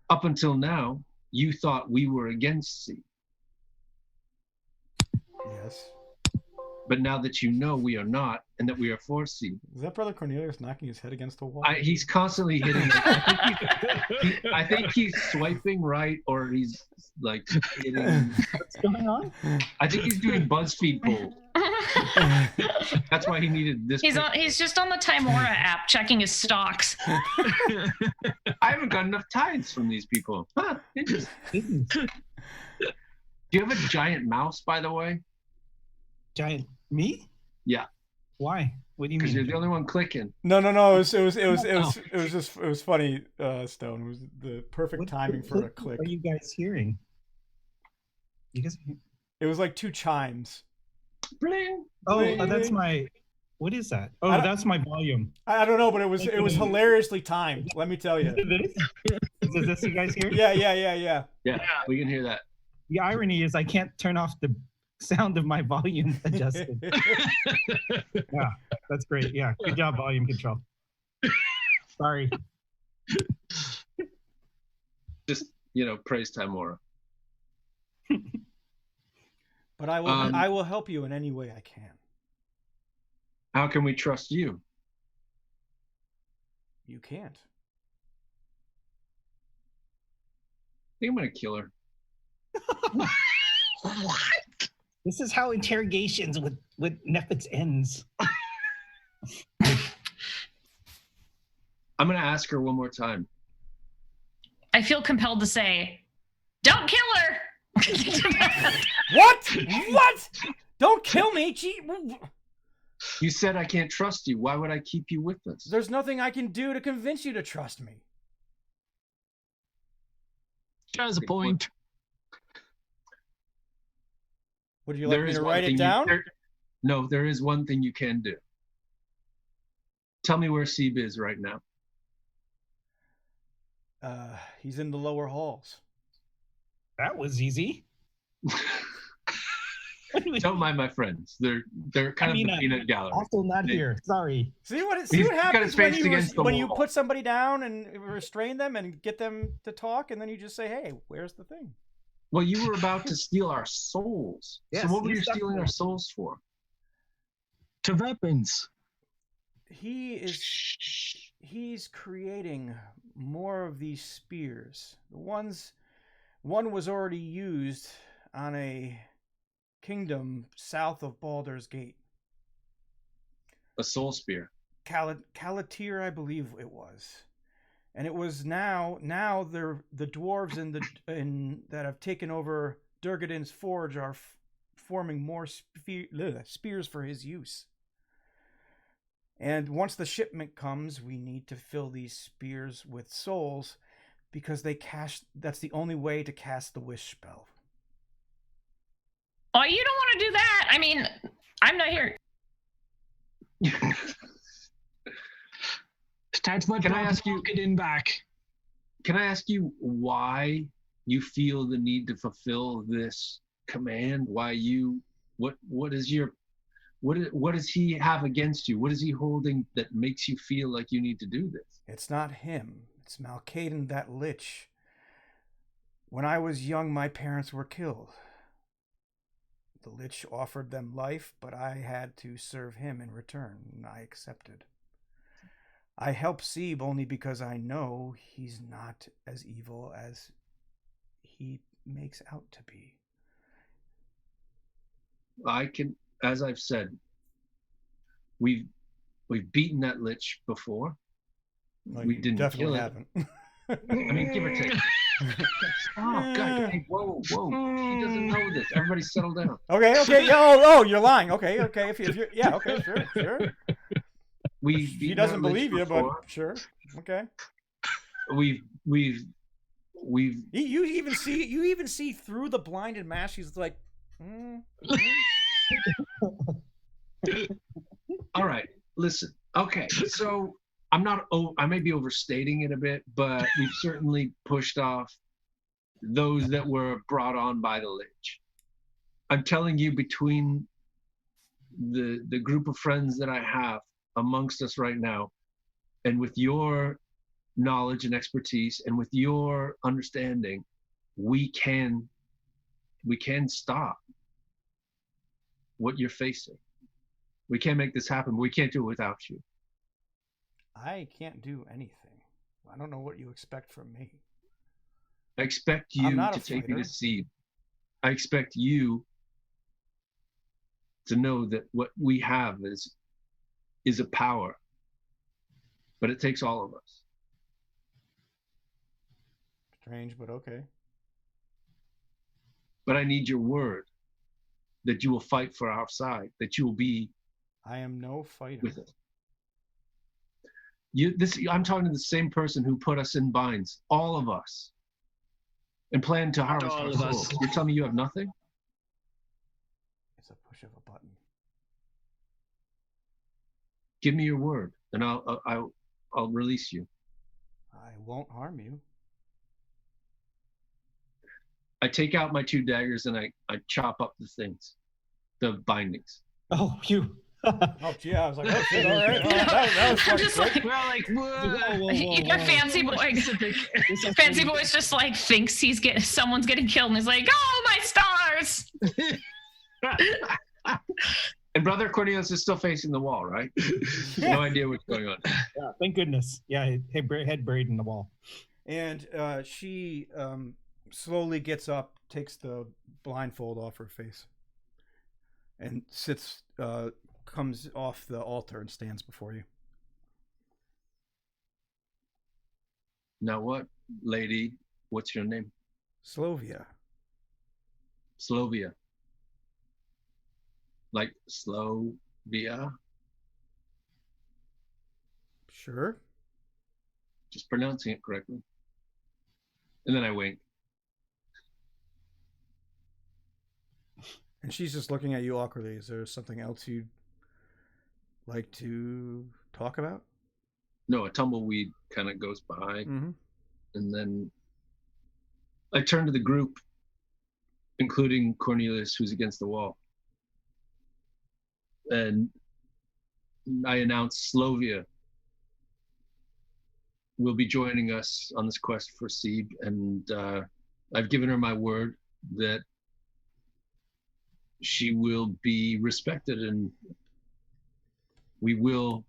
Up until now, you thought we were against Seep. Yes. But now that you know we are not, and that we are for Seep. Is that Brother Cornelius knocking his head against the wall? He's constantly hitting. I think he's swiping right, or he's like hitting. What's going on? I think he's doing BuzzFeed poll. That's why he needed this. He's just on the Timora app checking his stocks. I haven't got enough tithes from these people. Huh, interesting. Do you have a giant mouse, by the way? Giant me? Yeah. Why? What do you mean? Because you're the only one clicking. No. It was funny, Stone. It was the perfect timing for a click. What are you guys hearing? It was like 2 chimes. Bling. Oh, that's my. What is that? Oh, that's my volume. I don't know, but it was hilariously timed. Let me tell you. Is this you guys hear? Yeah. Yeah, we can hear that. The irony is I can't turn off the sound of my volume adjusted. Yeah, that's great. Yeah, good job, volume control. Sorry. Just, praise Timora. But I will help you in any way I can. How can we trust you? You can't. I think I'm going to kill her. What? This is how interrogations with Nephets ends. I'm going to ask her one more time. I feel compelled to say, don't kill her. What? Don't kill me. Gee. You said I can't trust you. Why would I keep you with us? There's nothing I can do to convince you to trust me. She has a point. Would you like me to write it down? No, there is one thing you can do. Tell me where Seeb is right now. He's in the lower halls. That was easy. Don't mind my friends. They're kind of the peanut gallery. Also not here. Sorry. See what happens when you put somebody down and restrain them and get them to talk, and then you just say, "Hey, where's the thing?" Well, you were about to steal our souls. Yes, so what were you stealing our souls for? To weapons. He's creating more of these spears. One was already used on a kingdom south of Baldur's Gate. A soul spear. Calatir, I believe it was. And it was now they're the dwarves that have taken over Durgadin's forge are forming more spears for his use. And once the shipment comes, we need to fill these spears with souls because that's the only way to cast the wish spell. Oh, you don't want to do that. I mean, I'm not here. Can I ask you? Get in back. Can I ask you why you feel the need to fulfill this command? Why you? What does he have against you? What is he holding that makes you feel like you need to do this? It's not him. It's Malkaden, that lich. When I was young, my parents were killed. The Lich offered them life, but I had to serve him in return, and I accepted. I help Seb only because I know he's not as evil as he makes out to be. As I've said, we've beaten that Lich before. Well, we didn't definitely kill haven't. I mean, give or take. Oh, God. Hey, whoa. He doesn't know this. Everybody settle down. Okay. Yeah, oh, you're lying. Okay. If you're, yeah, okay, sure. He doesn't believe you, but sure. Okay. We've You even see through the blinded mask. He's like, All right, listen. Okay, so I may be overstating it a bit, but we've certainly pushed off those that were brought on by the Lich. I'm telling you, between the group of friends that I have amongst us right now, and with your knowledge and expertise, and with your understanding, we can stop what you're facing. We can't make this happen, but we can't do it without you. I can't do anything. I don't know what you expect from me. I expect you to take me to Seb. I expect you to know that what we have is a power, but it takes all of us. Strange, but okay. But I need your word that you will fight for our side, that you will be. I am no fighter. With us. I'm talking to the same person who put us in binds, all of us, and planned to harvest our souls. You're telling me you have nothing? It's a push of a button. Give me your word, and I'll release you. I won't harm you. I take out my 2 daggers and I chop up the bindings. Oh, you. Oh, gee, I was like, oh, shit, all right. That was I'm just quick. like, We're all like, whoa. Your fancy boy. Fancy boy's just like thinks someone's getting killed, and he's like, oh, my stars. And Brother Cornelius is still facing the wall, right? No idea what's going on. Yeah, thank goodness. Yeah, head buried in the wall. And she slowly gets up, takes the blindfold off her face, and comes off the altar and stands before you. Now what, lady? What's your name? Slovia. Slovia. Like Slovia? Sure. Just pronouncing it correctly. And then I wink. And she's just looking at you awkwardly. Is there something else you'd like to talk about? No, a tumbleweed kind of goes by. Mm-hmm. And then I turn to the group, including Cornelius, who's against the wall. And I announce Slovia will be joining us on this quest for Seb. And I've given her my word that she will be respected, and we will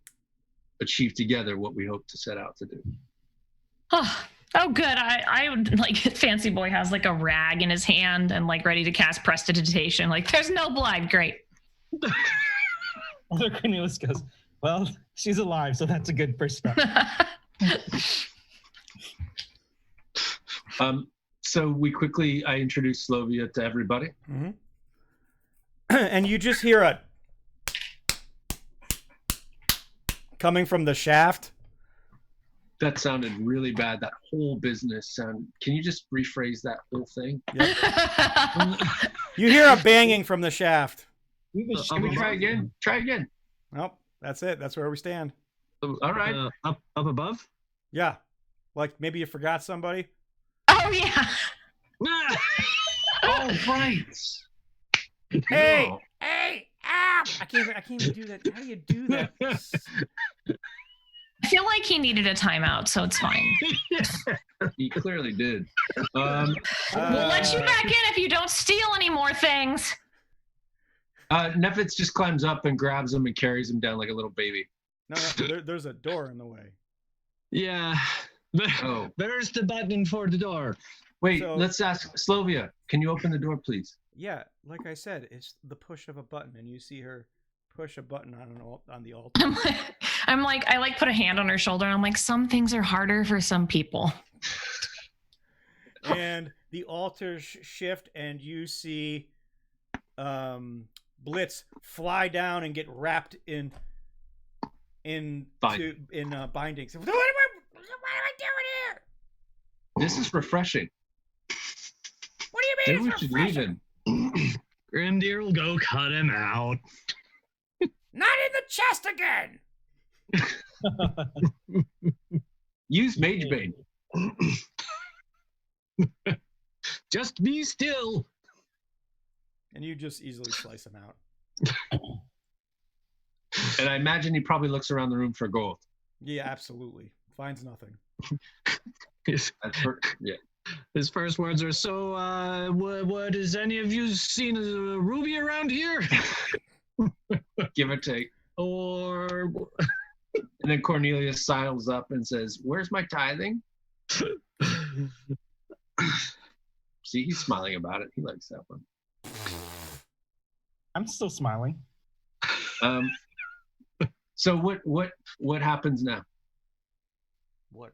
achieve together what we hope to set out to do. Oh, good. I would like Fancy Boy has like a rag in his hand and like ready to cast prestidigitation. Like, there's no blood. Great. Other Cornelius goes, well, she's alive, so that's a good first step. So I introduce Slovia to everybody. Mm-hmm. And you just hear a coming from the shaft. That sounded really bad. That whole business sound. Can you just rephrase that whole thing? Yep. You hear a banging from the shaft. Can we try again? Try again. Nope. That's it. That's where we stand. All right. Up above? Yeah. Like maybe you forgot somebody. Oh, yeah. Oh, right. Hey, ow! I can't even do that. How do you do that? I feel like he needed a timeout, so it's fine. He clearly did. We'll let you back in if you don't steal any more things. Nephets just climbs up and grabs him and carries him down like a little baby. No, there's a door in the way. Yeah. Oh. Where's the button for the door? Wait, let's ask Slovia. Can you open the door, please? Yeah, like I said, it's the push of a button, and you see her push a button on the altar. I'm like, I put a hand on her shoulder, and I'm like, some things are harder for some people. And the altars shift, and you see Blitz fly down and get wrapped in bindings. What am I doing here? This is refreshing. What do you mean? It's refreshing? Grimdeer will go cut him out. Not in the chest again. Use Mage Bane. Just be still. And you just easily slice him out. And I imagine he probably looks around the room for gold. Yeah, absolutely. Finds nothing. Yeah. His first words are, so, what has any of you seen as a ruby around here? Give or take. Or... And then Cornelius sidles up and says, where's my tithing? See, he's smiling about it. He likes that one. I'm still smiling. So what happens now? What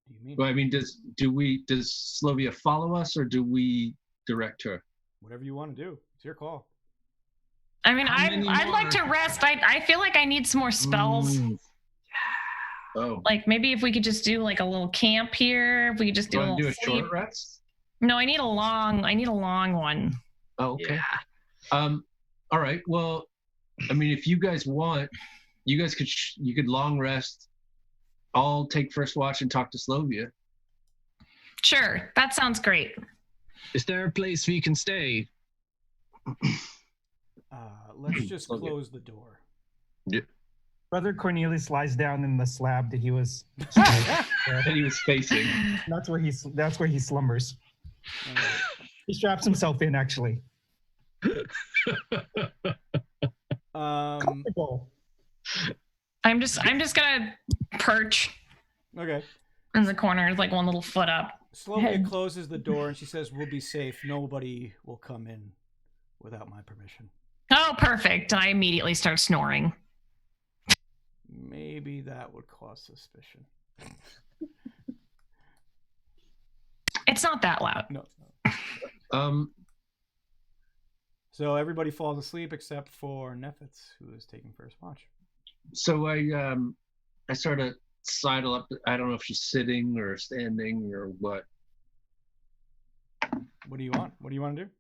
do you mean? Well, I mean, does Slovia follow us, or do we direct her? Whatever you want to do. It's your call. I mean, I'd like to rest. I feel like I need some more spells. Oh. Like maybe if we could just do like a little camp here. If we could just do a short rest? No, I need a long one. Oh, okay. Yeah. All right. Well, I mean, if you guys want, you could long rest. I'll take first watch and talk to Slovia. Sure, that sounds great. Is there a place we can stay? Let's just close the door. Yeah. Brother Cornelius lies down in the slab that he was facing. That's where he slumbers. He straps himself in, actually. Comfortable. I'm just gonna perch. Okay. In the corner, like one little foot up. Slowly closes the door and she says, "We'll be safe. Nobody will come in without my permission." Oh, perfect. I immediately start snoring. Maybe that would cause suspicion. It's not that loud. No. So everybody falls asleep except for Nephets, who is taking first watch. So I sort of sidle up. I don't know if she's sitting or standing or what. What do you want? What do you want to do?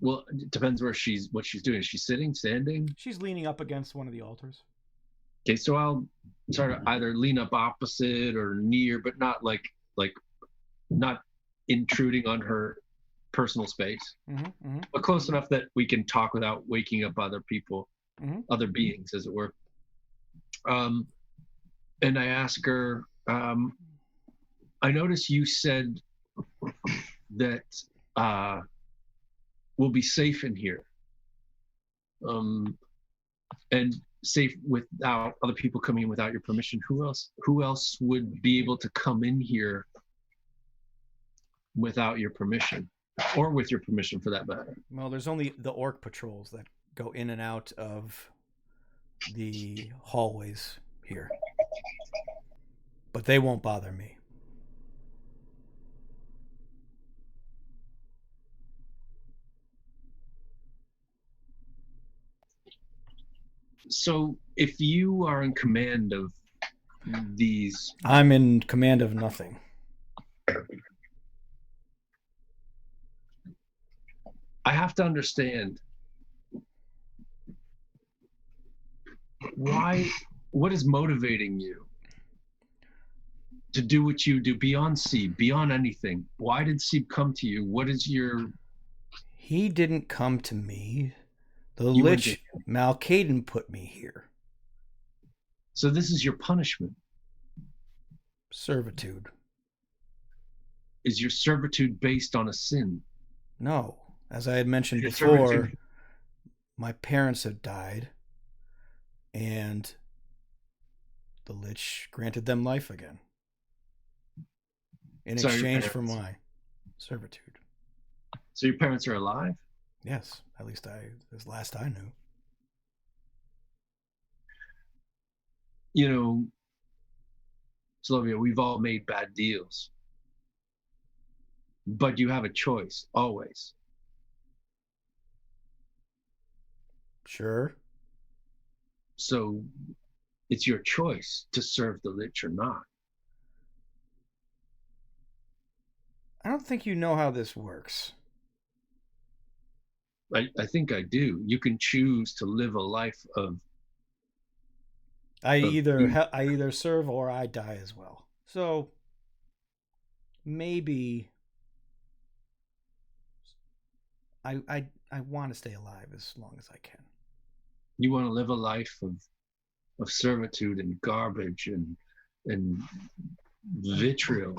Well, it depends what she's doing. Is she sitting, standing? She's leaning up against one of the altars. Okay, so I'll sort of either lean up opposite or near, but not like not intruding on her personal space, but close enough that we can talk without waking up other people, other beings, as it were. And I ask her, I noticed you said that we'll be safe in here, and safe without other people coming in without your permission. Who else would be able to come in here without your permission, or with your permission for that matter? Well, there's only the orc patrols that go in and out of the hallways here, but they won't bother me. So if you are in command of these... I'm in command of nothing. I have to understand what is motivating you to do what you do beyond Seeb, beyond anything? Why did Seeb come to you? What is your... He didn't come to me. The Lich Malkaden put me here. So this is your punishment. Servitude. Is your servitude based on a sin? No. As I had mentioned before, my parents have died, and the Lich granted them life again in exchange for my servitude. So your parents are alive? Yes, at least as last I knew. You know, Sylvia, we've all made bad deals. But you have a choice, always. Sure. So it's your choice to serve the Lich or not. I don't think you know how this works. I think I do. You can choose to live a life of... I either serve or I die as well. So maybe I want to stay alive as long as I can. You want to live a life of servitude and garbage and vitriol.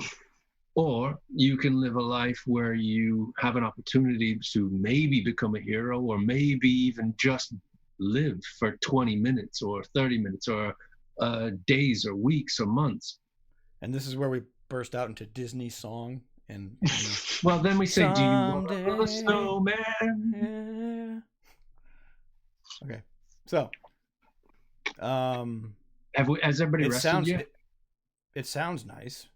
Or you can live a life where you have an opportunity to maybe become a hero, or maybe even just live for 20 minutes or 30 minutes or days or weeks or months. And this is where we burst out into Disney song. And well, then we say, someday, do you want to build a snowman? Yeah. Okay. So, has everybody rested yet? It sounds nice.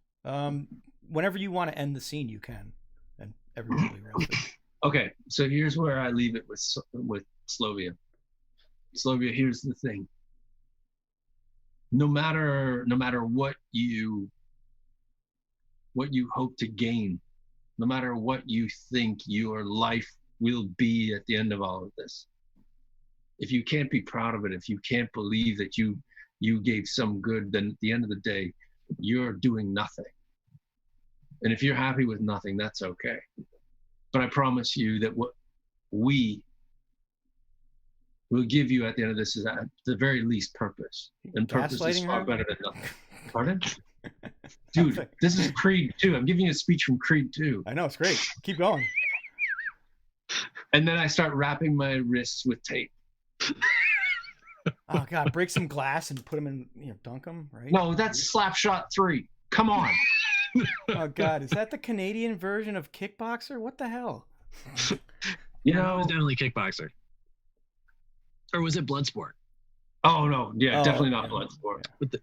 Whenever you want to end the scene, you can, and everybody will be rested. Okay, so here's where I leave it with Slovia. Slovia, here's the thing. No matter what you hope to gain, no matter what you think your life will be at the end of all of this, if you can't be proud of it, if you can't believe that you gave some good, then at the end of the day, you're doing nothing. And if you're happy with nothing, that's okay. But I promise you that what we will give you at the end of this is at the very least purpose. And purpose is far better than nothing. Pardon? Dude, this is Creed 2. I'm giving you a speech from Creed 2. I know, it's great. Keep going. And then I start wrapping my wrists with tape. Oh, God. Break some glass and put them in, dunk them, right? No, that's Slapshot 3. Come on. Oh, God. Is that the Canadian version of Kickboxer? What the hell? It was definitely Kickboxer. Or was it Bloodsport? Oh, no. Yeah, definitely not Bloodsport. Yeah.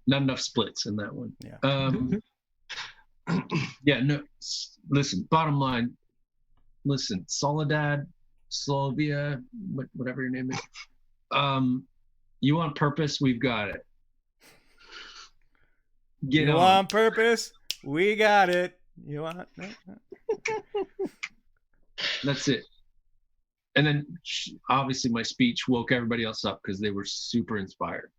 Not enough splits in that one. Yeah. Yeah, no. Listen, bottom line. Listen, Soledad, Slovia, whatever your name is. You want purpose? We've got it. You want purpose? We got it. You want? That's it. And then, obviously, my speech woke everybody else up because they were super inspired.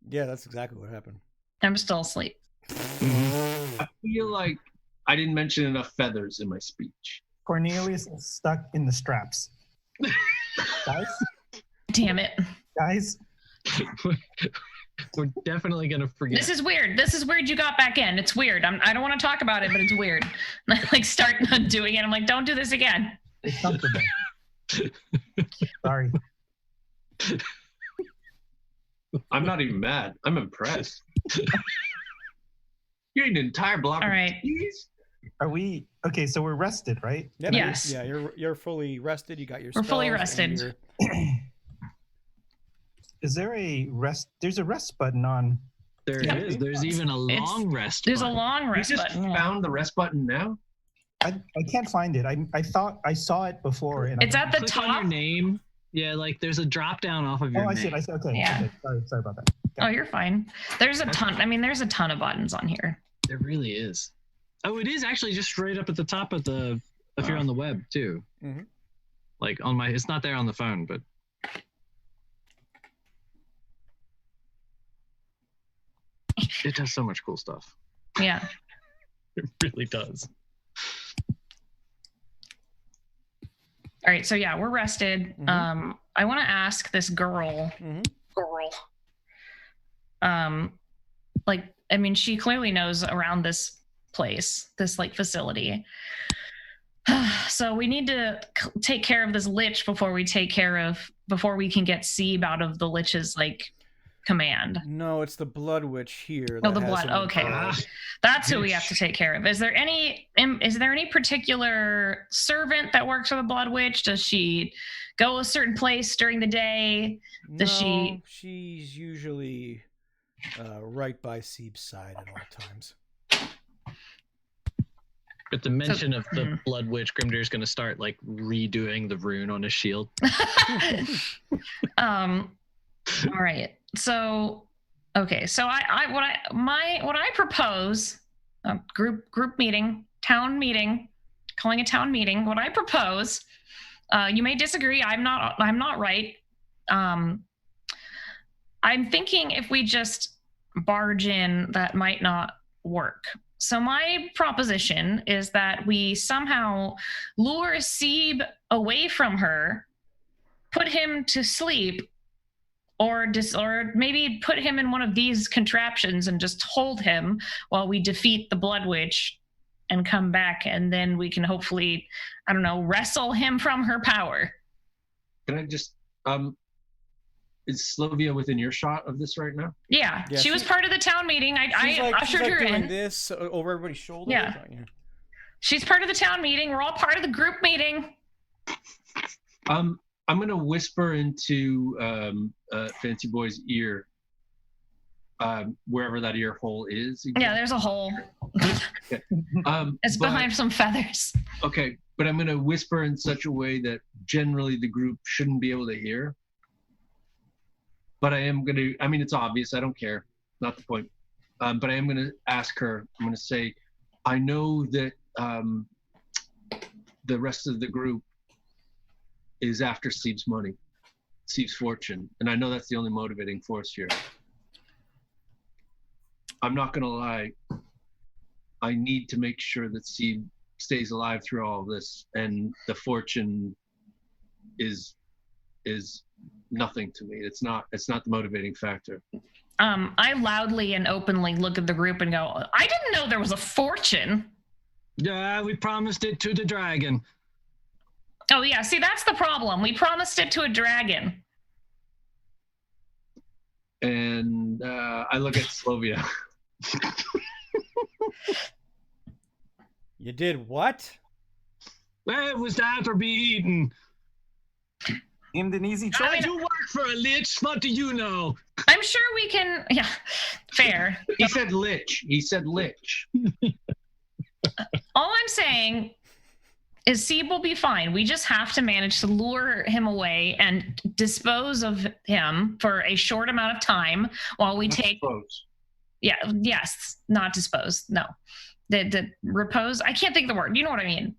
Yeah, that's exactly what happened. I'm still asleep. I feel like I didn't mention enough feathers in my speech. Cornelius is stuck in the straps. Guys? Damn it. Guys? We're definitely going to forget. This is weird. You got back in. It's weird. I don't want to talk about it, but it's weird. And I start doing it. I'm like, don't do this again. It's comfortable. Sorry. I'm not even mad. I'm impressed. You ate an entire block of cheese? Are we okay? So we're rested, right? Yeah, yes. Yeah, you're fully rested. You got your. We're fully rested. Is there a rest? There's a rest button on. There is. There's even a long rest. There's button. A long rest button. You just found the rest button now? I can't find it. I thought I saw it before. And it's at the click top. On your name. Yeah, there's a drop down off of your name. I see it. Okay. Yeah. Okay. Sorry about that. Oh, you're fine. There's a ton. I mean, there's a ton of buttons on here. There really is. Oh, it is actually just straight up at the top of the. If you're on the web too. Mm-hmm. Like on my, it's not there on the phone, but. It does so much cool stuff. Yeah. It really does. All right, so yeah, we're rested. Mm-hmm. I want to ask this girl. She clearly knows around this place, this facility. So we need to take care of this lich before we can get Seeb out of the lich's command. No, it's the blood witch here. Oh, the blood. Okay, that's who we have to take care of. Is there any particular servant that works for the blood witch? Does she go a certain place during the day? She's usually right by Seeb's side at all times. At the mention of the blood witch, Grimdir's going to start redoing the rune on his shield. All right. So, okay. So what I propose, group meeting, town meeting, calling a town meeting. What I propose, you may disagree. I'm not right. I'm thinking if we just barge in, that might not work. So my proposition is that we somehow lure Seeb away from her, put him to sleep, or maybe put him in one of these contraptions and just hold him while we defeat the blood witch and come back, and then we can hopefully, I don't know, wrestle him from her power. Can I just is Slovia within earshot of this right now? Yeah, she was part of the town meeting. I ushered her in. This over everybody's shoulder. Yeah. She's part of the town meeting. We're all part of the group meeting. I'm gonna whisper into Fancy Boy's ear, wherever that ear hole is. Exactly. Yeah, there's a hole. Okay. It's behind some feathers. Okay, but I'm gonna whisper in such a way that generally the group shouldn't be able to hear. But I am gonna. I mean, it's obvious. I don't care. Not the point. But I am gonna ask her. I'm gonna say, I know that the rest of the group is after Seeb's money, Seeb's fortune, and I know that's the only motivating force here. I'm not gonna lie. I need to make sure that Seeb stays alive through all of this, and the fortune is nothing to me. It's not the motivating factor. I loudly and openly look at the group and go, I didn't know there was a fortune. Yeah, we promised it to the dragon. Oh yeah, see, that's the problem. We promised it to a dragon. And I look at Slovia. You did what? Well, it was time for be eaten. Aimed an easy choice. You work for a lich. What do you know? I'm sure we can. Yeah, fair. He said lich. All I'm saying is Seeb will be fine. We just have to manage to lure him away and dispose of him for a short amount of time while we dispose. Yeah. Yes. Not dispose. No. The repose. I can't think of the word. You know what I mean?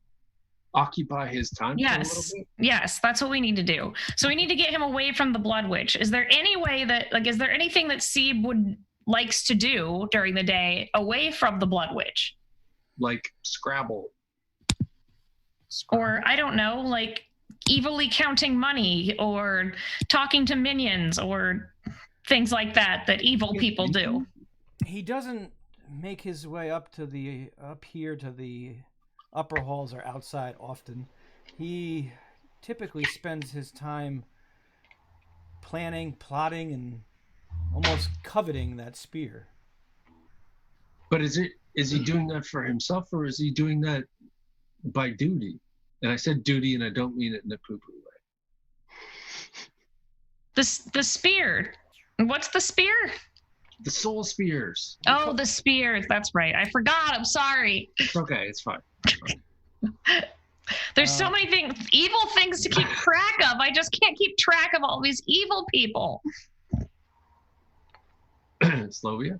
Occupy his time. Yes. Yes. That's what we need to do. So we need to get him away from the blood witch. Is there any way that, is there anything that Seeb likes to do during the day away from the blood witch? Like Scrabble. Or I don't know, evilly counting money or talking to minions or things like that evil people do. He doesn't make his way up here to the upper halls or outside often. He typically spends his time planning, plotting, and almost coveting that spear. But is he doing that for himself, or is he doing that by duty? And I said duty, and I don't mean it in a poo-poo way. The spear. What's the spear? The soul spears. Oh, the spears. That's right. I forgot. I'm sorry. It's okay. It's fine. There's so many evil things to keep track of. I just can't keep track of all these evil people. Slovia?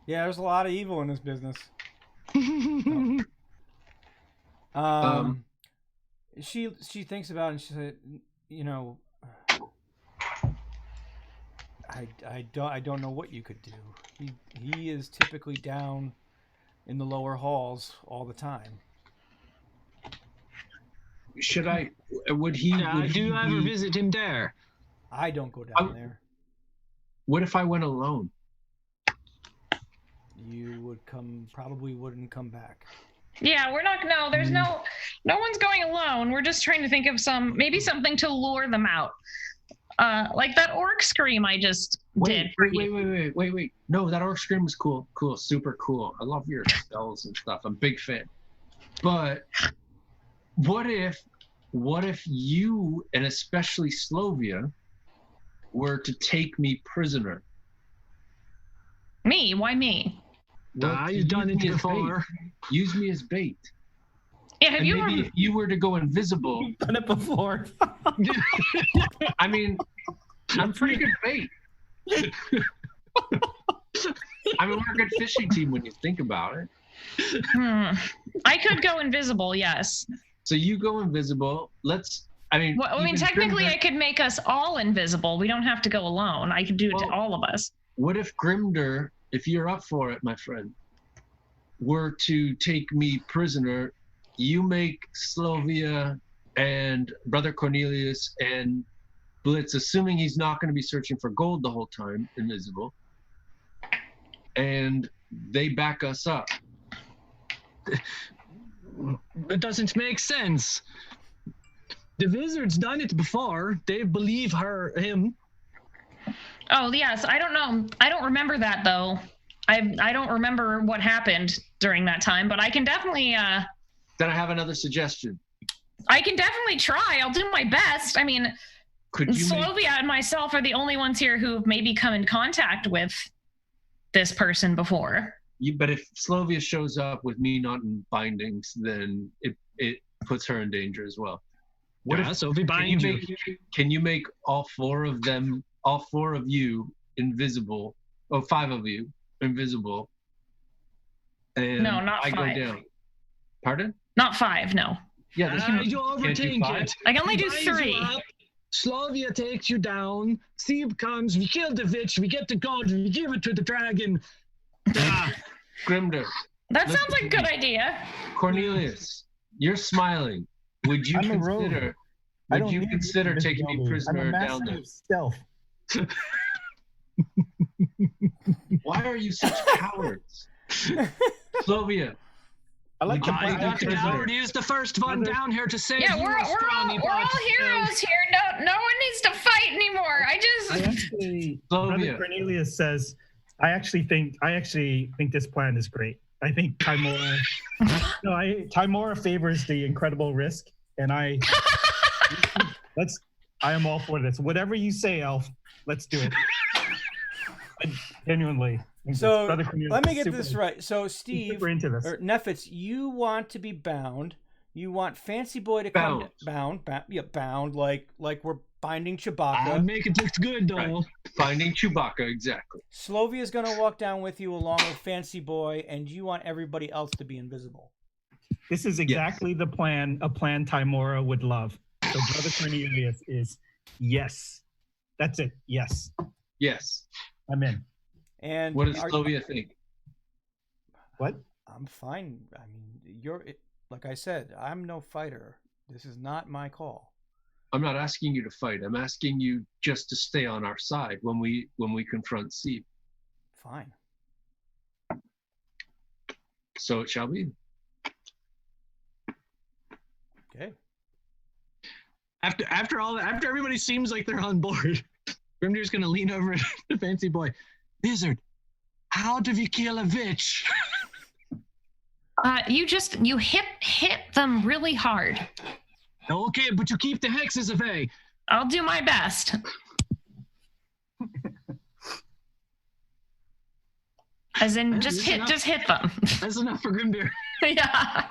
Yeah, there's a lot of evil in this business. She thinks about it and she said, I don't know what you could do. He is typically down in the lower halls all the time. Would he ever visit him there? I don't go down there. What if I went alone? You probably wouldn't come back. Yeah, we're not. No, there's no one's going alone. We're just trying to think of maybe something to lure them out. Like that orc scream I just did. Wait. No, that orc scream was cool. Cool, super cool. I love your spells and stuff. I'm a big fan. But what if you, and especially Slovia, were to take me prisoner? Me? Why me? Well, you've done it before. Use me as bait. Yeah, if you were to go invisible. You've done it before. I mean, I'm pretty good bait. I mean, we're a good fishing team when you think about it. I could go invisible, yes. So you go invisible. Technically, I could make us all invisible. We don't have to go alone. I could do it to all of us. What if Grimder, if you're up for it, my friend, were to take me prisoner? You make Slovia and Brother Cornelius and Blitz, assuming he's not going to be searching for gold the whole time, invisible, and they back us up. It doesn't make sense. The wizard's done it before. They believe him. Oh, yes. I don't know. I don't remember that, though. I don't remember what happened during that time, but I can definitely... Then I have another suggestion. I can definitely try. I'll do my best. I mean, Slovia and myself are the only ones here who've maybe come in contact with this person before. But if Slovia shows up with me not in bindings, then it puts her in danger as well. Sophie binds you. Can you make all four of you invisible? Oh, 5 of you invisible. And no, not 5. I go down. Pardon? Not 5, no. Yeah, you overthink it. I can only do 3. Slovia takes you down. Steve comes. We kill the witch. We get the gold. We give it to the dragon. Grimder. That sounds like a good idea. Cornelius, you're smiling. Would you consider taking me prisoner down there? Stealth. Why are you such cowards? Slovia. I like the coward. He's the first one down here to say we're all heroes here. No one needs to fight anymore. Brother Cornelius says, I actually think this plan is great. I think Timora favors the incredible risk, and I am all for this. Whatever you say, Elf, let's do it. Genuinely. So let me get this right. So Steve, into this. Or Nephets, you want to be bound. You want Fancy Boy to come bound, like we're binding Chewbacca. I'll make it look good though. Right. Binding Chewbacca, exactly. Slovia's gonna walk down with you along with Fancy Boy, and you want everybody else to be invisible. This is exactly a plan Timora would love. So Brother Cornelius is yes. That's it. Yes. Yes. I'm in. And what does Slovia think? What? I'm fine. I mean, like I said, I'm no fighter. This is not my call. I'm not asking you to fight. I'm asking you just to stay on our side when we confront Steve. Fine. So it shall be. Okay. After everybody seems like they're on board, Grimdir's gonna lean over to Fancy Boy. Wizard, how do we kill a witch? You hit them really hard. Okay, but you keep the hexes away. I'll do my best. As in, just hit them. That's enough for Grimdir. Yeah.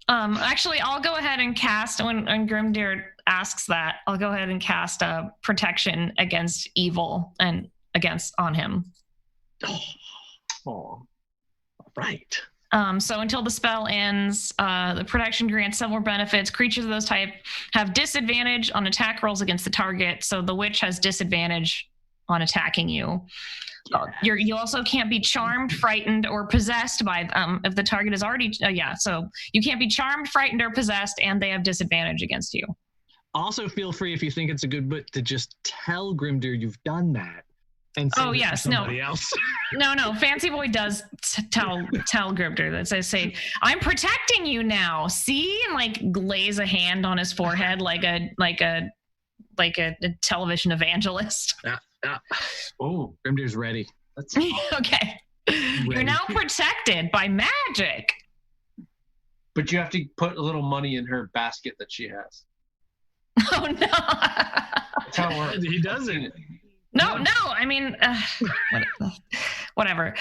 Actually, I'll go ahead and cast when Grimdir asks that. I'll go ahead and cast a protection against evil and on him. Oh, right. So until the spell ends, the protection grants several benefits. Creatures of those type have disadvantage on attack rolls against the target. So the witch has disadvantage on attacking you. You also can't be charmed, frightened, or possessed by them if the target is already so you can't be charmed, frightened, or possessed, and they have disadvantage against you. Also, feel free if you think it's a good bit to just tell Grimdir you've done that, And oh yes, somebody else. No. Fancy Boy does tell Gripter that say, "I'm protecting you now." See, and like lays a hand on his forehead like a television evangelist. Oh, Grimdir's ready. Okay, you're now protected by magic. But you have to put a little money in her basket that she has. Oh no! That's how it works. He doesn't. No. I mean, whatever.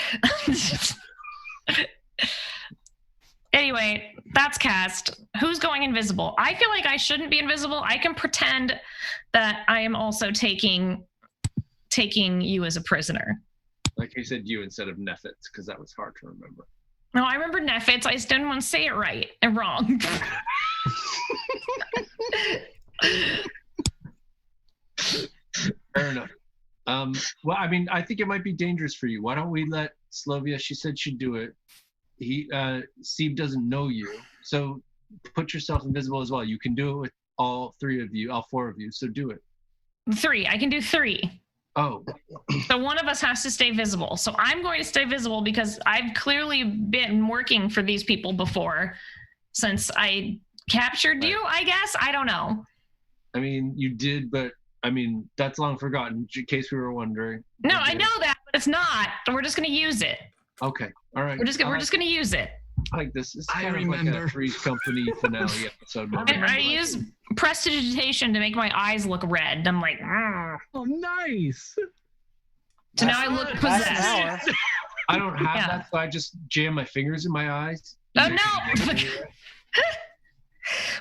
Anyway, that's cast. Who's going invisible? I feel like I shouldn't be invisible. I can pretend that I am also taking you as a prisoner. Like I said, you instead of Nephets, because that was hard to remember. No, I remember Nephets. I just didn't want to say it right and wrong. Fair enough. Well, I mean, I think it might be dangerous for you. Why don't we let Slovia? She said she'd do it. Steve doesn't know you, so put yourself invisible as well. You can do it with all four of you. So do it. 3. I can do 3. Oh. So one of us has to stay visible. So I'm going to stay visible because I've clearly been working for these people before since I captured you, I guess. I don't know. I mean, you did, but I mean, that's long forgotten, in case we were wondering. No, I know that, but it's not. We're just going to use it. Okay. All right. We're just going to use it. I like this. It's I kind of remember. like a Three's Company finale episode. I use prestidigitation to make my eyes look red. I'm like, oh, nice. So now I look possessed. I don't have that, so I just jam my fingers in my eyes. Oh, no.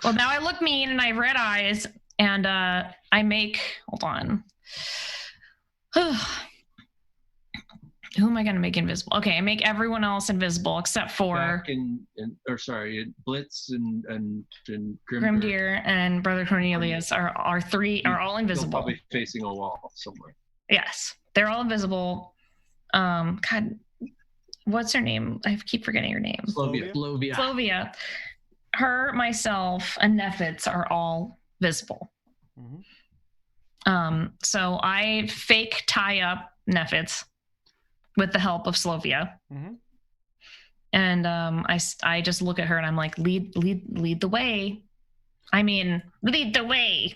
Well, now I look mean and I have red eyes, and I make, hold on. Who am I going to make invisible? Okay, I make everyone else invisible except for Blitz and Grimdir and Brother Cornelius are all invisible. They're probably facing a wall somewhere. Yes, they're all invisible. God, what's her name? I keep forgetting her name. Slovia. Her, myself, and Nephets are all visible. Mm-hmm. So I fake tie up Nephets with the help of Slovia. Mm-hmm. And I just look at her and I'm like, lead the way. I mean, lead the way.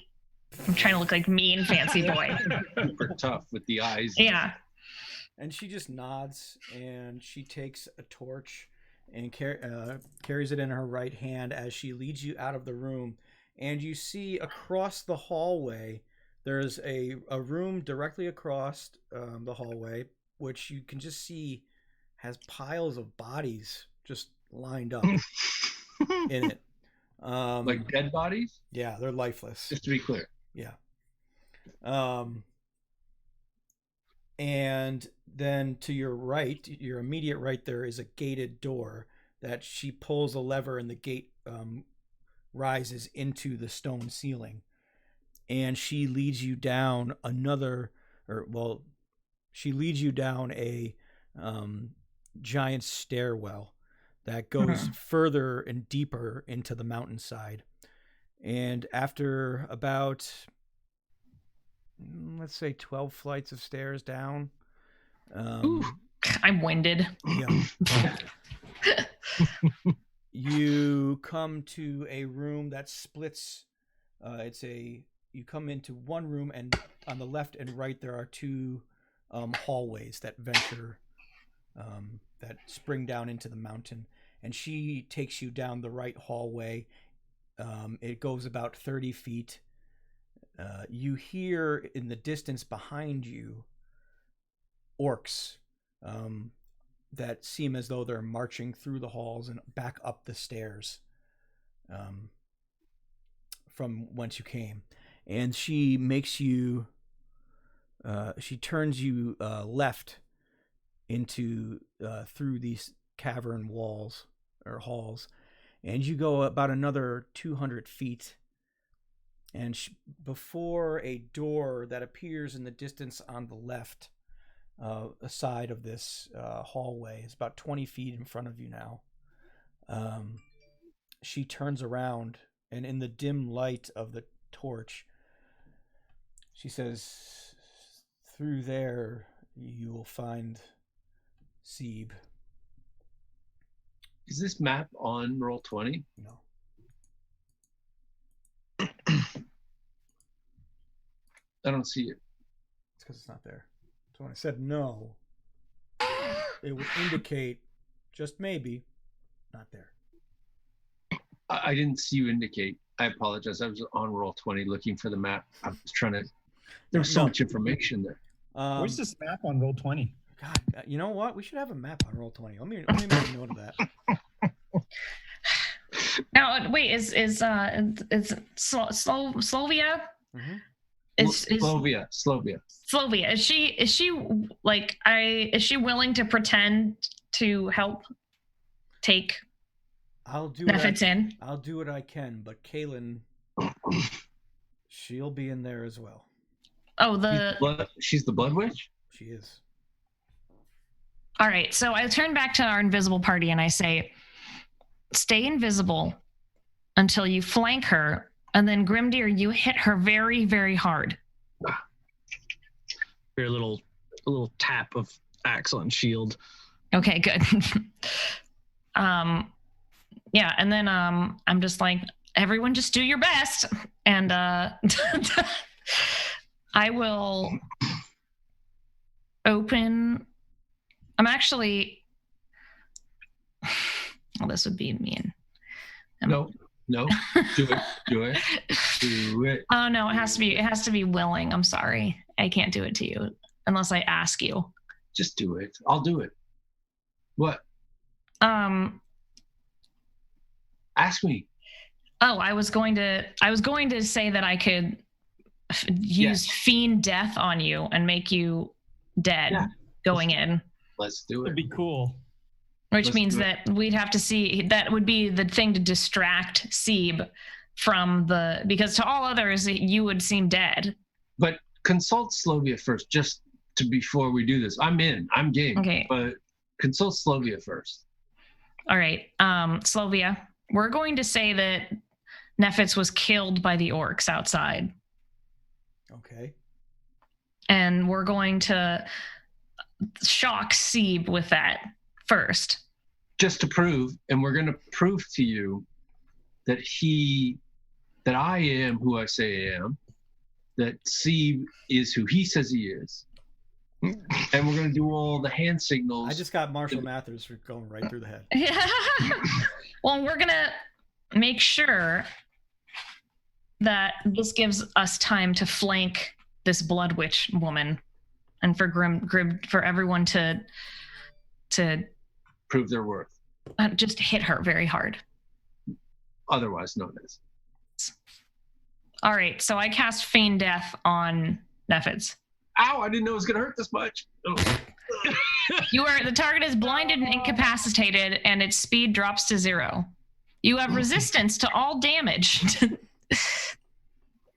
I'm trying to look like mean Fancy Boy. Super tough with the eyes. Yeah. And she just nods and she takes a torch and carries it in her right hand as she leads you out of the room. And you see across the hallway, there's a room directly across the hallway, which you can just see has piles of bodies just lined up in it. Like dead bodies? Yeah, they're lifeless. Just to be clear. Yeah. And then to your right, your immediate right, there is a gated door that she pulls a lever and the gate rises into the stone ceiling. And she leads you down she leads you down a giant stairwell that goes further and deeper into the mountainside. And after about, let's say 12 flights of stairs down. I'm winded. Yeah. You come to a room that splits. You come into one room, and on the left and right there are two hallways that venture, that spring down into the mountain. And she takes you down the right hallway. It goes about 30 feet. You hear in the distance behind you orcs that seem as though they're marching through the halls and back up the stairs from whence you came. And she makes you, she turns you left into through these cavern walls or halls, and you go about another 200 feet. And before a door that appears in the distance on the left side of this hallway, is about 20 feet in front of you now. She turns around, and in the dim light of the torch, she says, "Through there you will find Seeb. Is this map on Roll20? No. I don't see it. It's because it's not there. So when I said no, it would indicate, just maybe, not there. I didn't see you indicate. I apologize. I was on Roll20 looking for the map. I was trying to. There was so much information there. Where's this map on Roll20? God, you know what? We should have a map on Roll20. Let me make a note of that. Now, wait, is Slovia? Mm-hmm. Slovia. Is she willing to pretend to help take Nephets in? I'll do what I can, but Kaylin, she'll be in there as well. Oh, she's the Blood Witch? She is. All right, so I turn back to our invisible party and I say, stay invisible until you flank her, and then Grimdeer, you hit her very, very hard. A little tap of axe on shield. Okay, good. Yeah, and then I'm just like, everyone just do your best, and I will open. I'm actually. Well, this would be mean. No, do it. Oh no, it has to be willing. I'm sorry, I can't do it to you unless I ask you. Just do it. I'll do it. What? Ask me. Oh, I was going to say that I could use fiend death on you and make you dead going in. Let's do it. That'd be cool. Which means that we'd have to see, that would be the thing to distract Seeb from because to all others, you would seem dead. But consult Slovia first, just before we do this. I'm game. Okay. But consult Slovia first. All right. Slovia, we're going to say that Nephets was killed by the orcs outside. Okay. And we're going to shock Seeb with that first. Just to prove, and we're going to prove to you that I am who I say I am, that Seeb is who he says he is. And we're going to do all the hand signals. I just got Marshall Mathers for going right through the head. Well, we're going to make sure that this gives us time to flank this Blood Witch woman, and for for everyone to prove their worth. Just hit her very hard. Otherwise known as. All right, so I cast Feign Death on Nephets. Ow, I didn't know it was going to hurt this much. Oh. The target is blinded and incapacitated, and its speed drops to 0. You have resistance to all damage.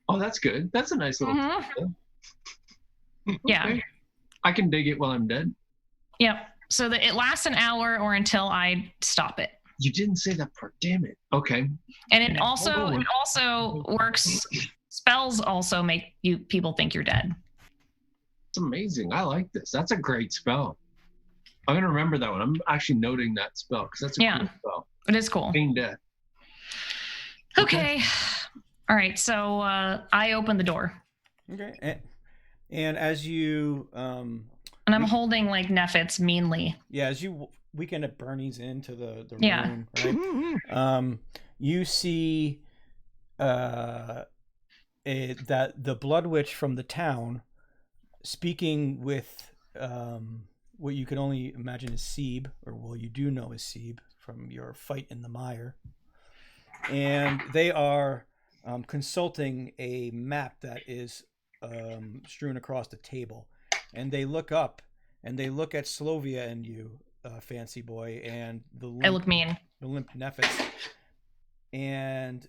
Oh, that's good. That's a nice little Okay. Yeah. I can dig it while I'm dead. Yep. So that it lasts an hour or until I stop it. You didn't say that part. Damn it. Okay. And it also works. Spells also make people think you're dead. It's amazing. I like this. That's a great spell. I'm gonna remember that one. I'm actually noting that spell because that's a cool spell. It is cool. Feign Death. Okay. All right. So I open the door. Okay. And as you and I'm holding like Nephets meanly. Yeah, as you weekend at Bernie's into the room, right? You see that the Blood Witch from the town speaking with what you can only imagine is Seeb, or well, you do know is Seeb from your fight in the mire. And they are consulting a map that is strewn across the table. And they look up and they look at Slovia and you, Fancy Boy, and I look mean. The limp Nephets. And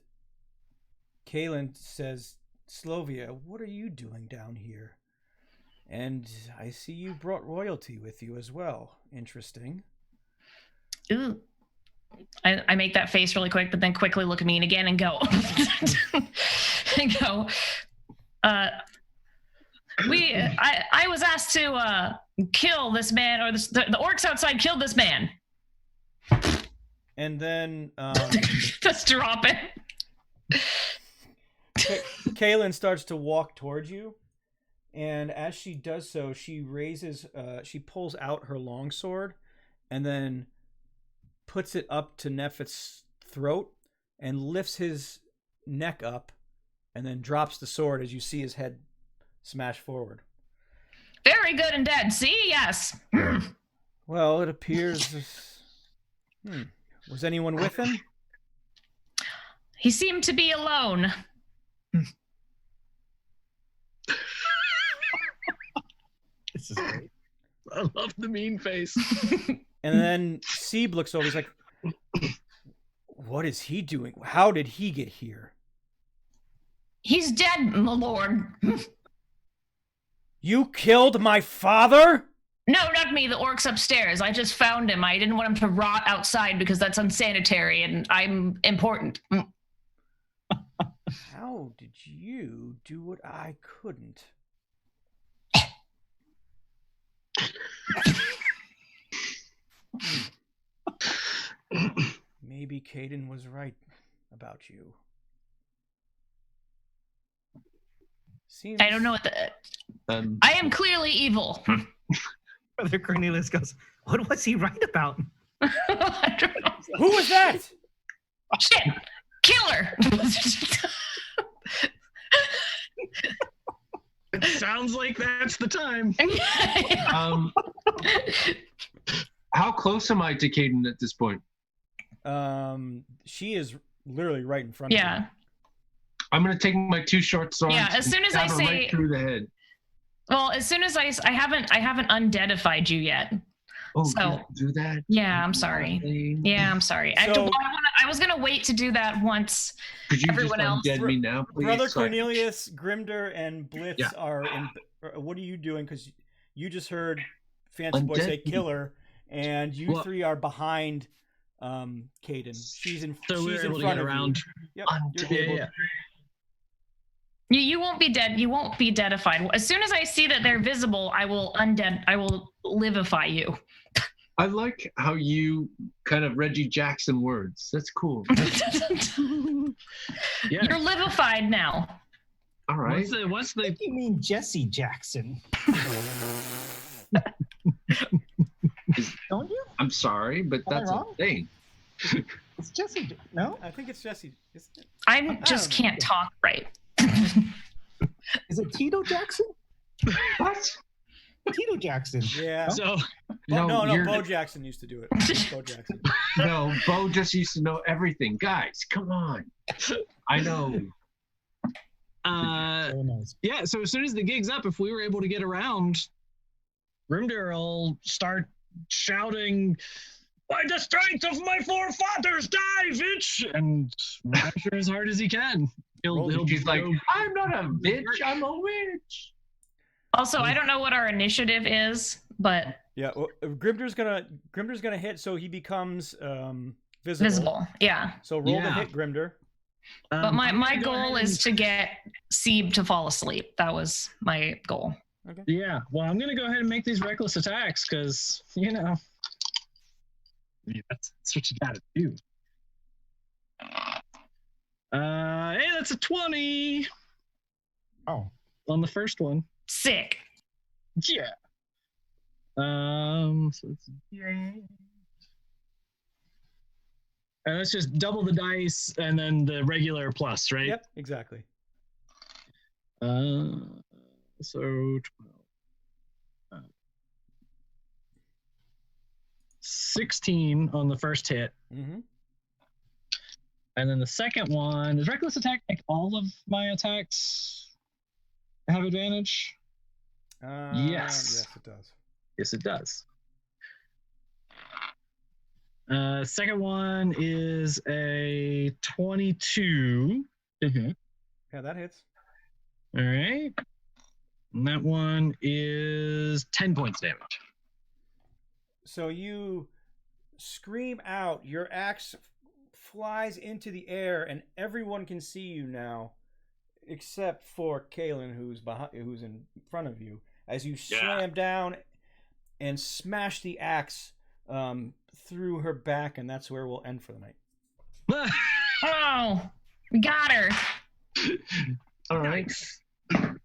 Kaylin says, Slovia, what are you doing down here? And I see you brought royalty with you as well. Interesting. Ooh. I make that face really quick, but then quickly look at me again and go. I was asked to kill this man, or the orcs outside killed this man. And then just drop it. Kaylin starts to walk towards you, and as she does so, she pulls out her longsword, and then puts it up to Nephets' throat and lifts his neck up, and then drops the sword as you see his head smash forward. Very good and dead. See? Yes. Well, it appears... Was anyone with him? He seemed to be alone. This is great. I love the mean face. And then Sieb looks over. He's like, what is he doing? How did he get here? He's dead, my lord. You killed my father? No, not me. The orc's upstairs. I just found him. I didn't want him to rot outside because that's unsanitary, and I'm important. How did you do what I couldn't? Maybe Caden was right about you. Seems... I don't know what the... I am clearly evil. Brother Cornelius goes, what was he right about? I don't know. Who was that? Shit! Killer! It sounds like that's the time. How close am I to Caden at this point? She is literally right in front of you. Yeah. I'm gonna take my 2 short swords. Yeah, as soon as I say right through the head. Well, as soon as I haven't undeadified you yet. Oh, so do that. Yeah, I'm sorry. Yeah, I'm sorry. So, I was gonna wait to do that once. Could you everyone just else undead me now, please? Brother Cornelius, Grimder, and Blitz Yeah. are in. What are you doing? Because you just heard Fancy Boy say killer, and you three are behind Caden. She's in. So she's we're in able to front get of around. You. Yep, you're able. Yeah. You won't be dead. You won't be deadified. As soon as I see that they're visible, I will livify you. I like how you kind of Reggie Jackson words. That's cool. Yeah. You're livified now. All right. What's the You mean Jesse Jackson? Don't you? I'm sorry, but Am I that's a wrong? thing. It's Jesse. No? I think it's Jesse. Isn't it? I just can't talk right. Is it Tito Jackson? What? Tito Jackson. Yeah. so No, you're- Bo Jackson used to do it. Bo Jackson. No, Bo just used to know everything. Guys, come on. I know. Very nice. yeah, so as soon as the gig's up, if we were able to get around, Grimder will start shouting, by the strength of my forefathers, die, bitch! And mash her as hard as he can. She's like, I'm not a bitch, I'm a witch. Also, I don't know what our initiative is, but Yeah. Well, Grimder's gonna hit, so he becomes visible. visible. Yeah. So roll to Yeah. hit Grimder. But my I'm gonna go goal ahead is to get Sieb to fall asleep. That was my goal. Yeah, well, I'm going to go ahead and make these reckless attacks because, that's what you got to do. Hey, that's a 20 Oh. on the first one. Sick. Yeah. So it's and let's just double the dice and then the regular plus, right? Yep. Exactly. So 12. 16 on the first hit. Mm-hmm. And then the second one, does reckless attack make all of my attacks have advantage? Yes. Yes, it does. Yes, it does. Second one is a 22 to hit. Yeah, that hits. All right. And that one is 10 points damage. So you scream out, your axe flies into the air, and everyone can see you now, except for Kaylin, who's in front of you. As you slam down, and smash the axe through her back, and that's where we'll end for the night. Oh, we got her. All right. Nice. Come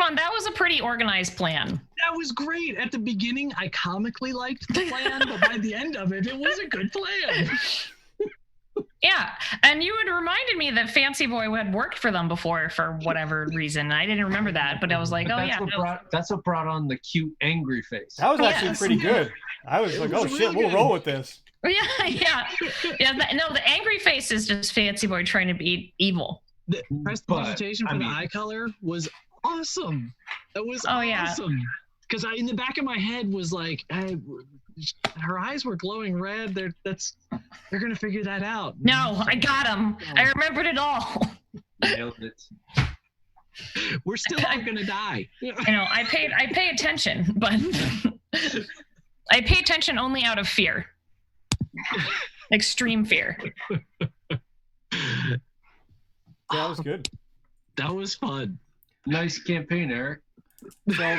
on, that was a pretty organized plan. That was great. At the beginning, I comically liked the plan, but by the end of it, it was a good plan. Yeah, and you had reminded me that Fancy Boy had worked for them before for whatever reason. I didn't remember that, but I was like, that's what brought on the cute angry face. That was actually pretty good. I was like, oh shit, we'll roll with this. Yeah. No, the angry face is just Fancy Boy trying to be evil. The presentation for the eye color was awesome. That was awesome. Because in the back of my head was like, her eyes were glowing red. They're gonna figure that out. No, I got him. I remembered it all. Nailed it. We're still all gonna die. I know. I pay attention, but I pay attention only out of fear. Extreme fear. That was good. That was fun. Nice campaign, Eric. So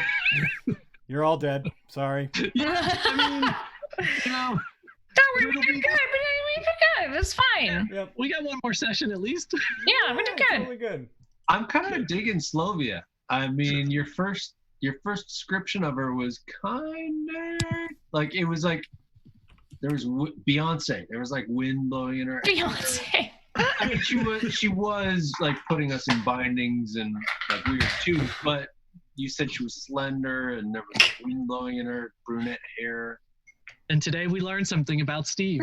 you're all dead. Sorry. I mean, No, we did good. We did good. It's fine. Yep. We got one more session at least. Yeah, we did good. Totally good. I'm kind of digging Slovia. I mean, your first description of her was kind of like, it was like there was Beyonce. There was like wind blowing in her. Beyonce. I mean, she was like putting us in bindings and like weird too. But you said she was slender and there was wind blowing in her brunette hair. And today we learned something about Steve.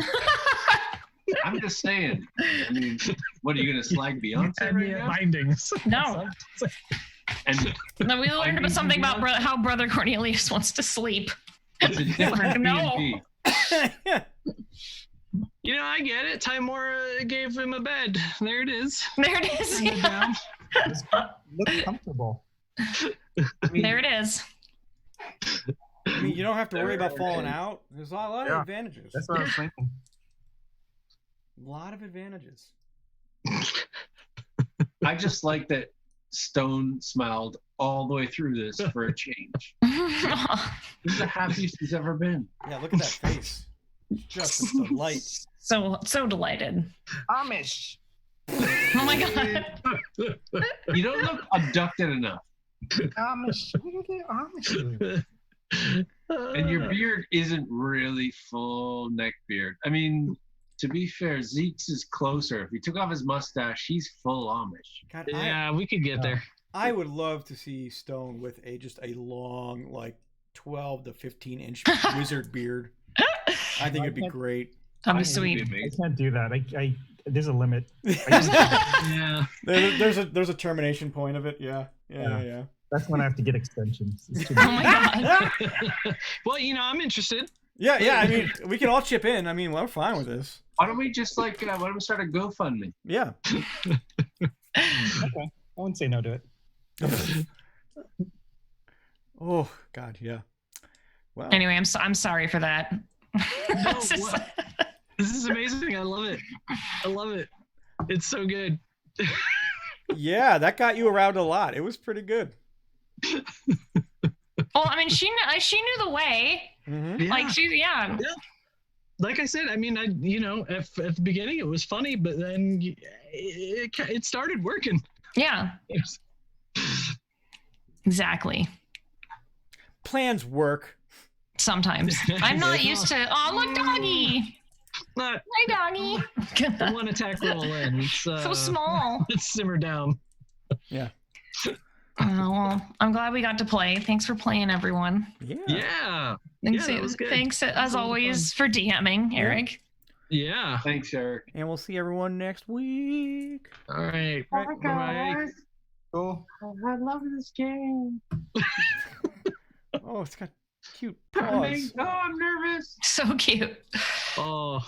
I'm just saying. I mean, what are you gonna slag Beyonce right now? Bindings. No. And No, we learned about something about how Brother Cornelius wants to sleep. it's a different No. B&B. You know, I get it. Timora gave him a bed. There it is. There it is. Yeah. Look comfortable. I mean, There it is. I mean, you don't have to worry about falling out. There's a lot of advantages. That's what I was thinking. A lot of advantages. I just like that Stone smiled all the way through this for a change. This is the happiest he's ever been. Yeah, look at that face. Just a delight. So delighted. Amish. Oh my god. You don't look abducted enough. Amish. What are Amish? And your beard isn't really full neck beard. I mean, to be fair, Zeke's is closer. If he took off his mustache, he's full Amish. God, Yeah, we could get there. I would love to see Stone with just a long, like 12 to 15 inch wizard beard. I think it'd be great. That'd be It'd sweet. be I amazing. can't do that. I there's a limit. Yeah. There's a termination point of it. Yeah. That's when I have to get extensions. It's too Oh my god. Well, you know, I'm interested. Yeah. I mean, we can all chip in. I mean, we're fine with this. Why don't we just why don't we start a GoFundMe? Yeah. Okay. I wouldn't say no to it. Oh God, yeah. Wow. Anyway, I'm sorry for that. No, this is amazing. I love it. I love it. It's so good. Yeah, that got you around a lot. It was pretty good. Well, I mean, she knew the way. Mm-hmm. Yeah. Like Yeah. Like I said, I mean, at the beginning it was funny, but then it started working. Yeah. Exactly. Plans work. Sometimes. I'm not used to. Oh, look, doggy. Not Hi, doggy. one attack roll in. It's, So small. Let's simmer down. Yeah. Oh, well, I'm glad we got to play. Thanks for playing, everyone. Yeah. Yeah. Thanks, that was good. thanks as always for DMing, Eric. Yeah. Thanks, Eric. And we'll see everyone next week. All right. Right. Bye. Cool. I love this game. Oh, it's got cute paws. Oh, I'm nervous. So cute. Oh,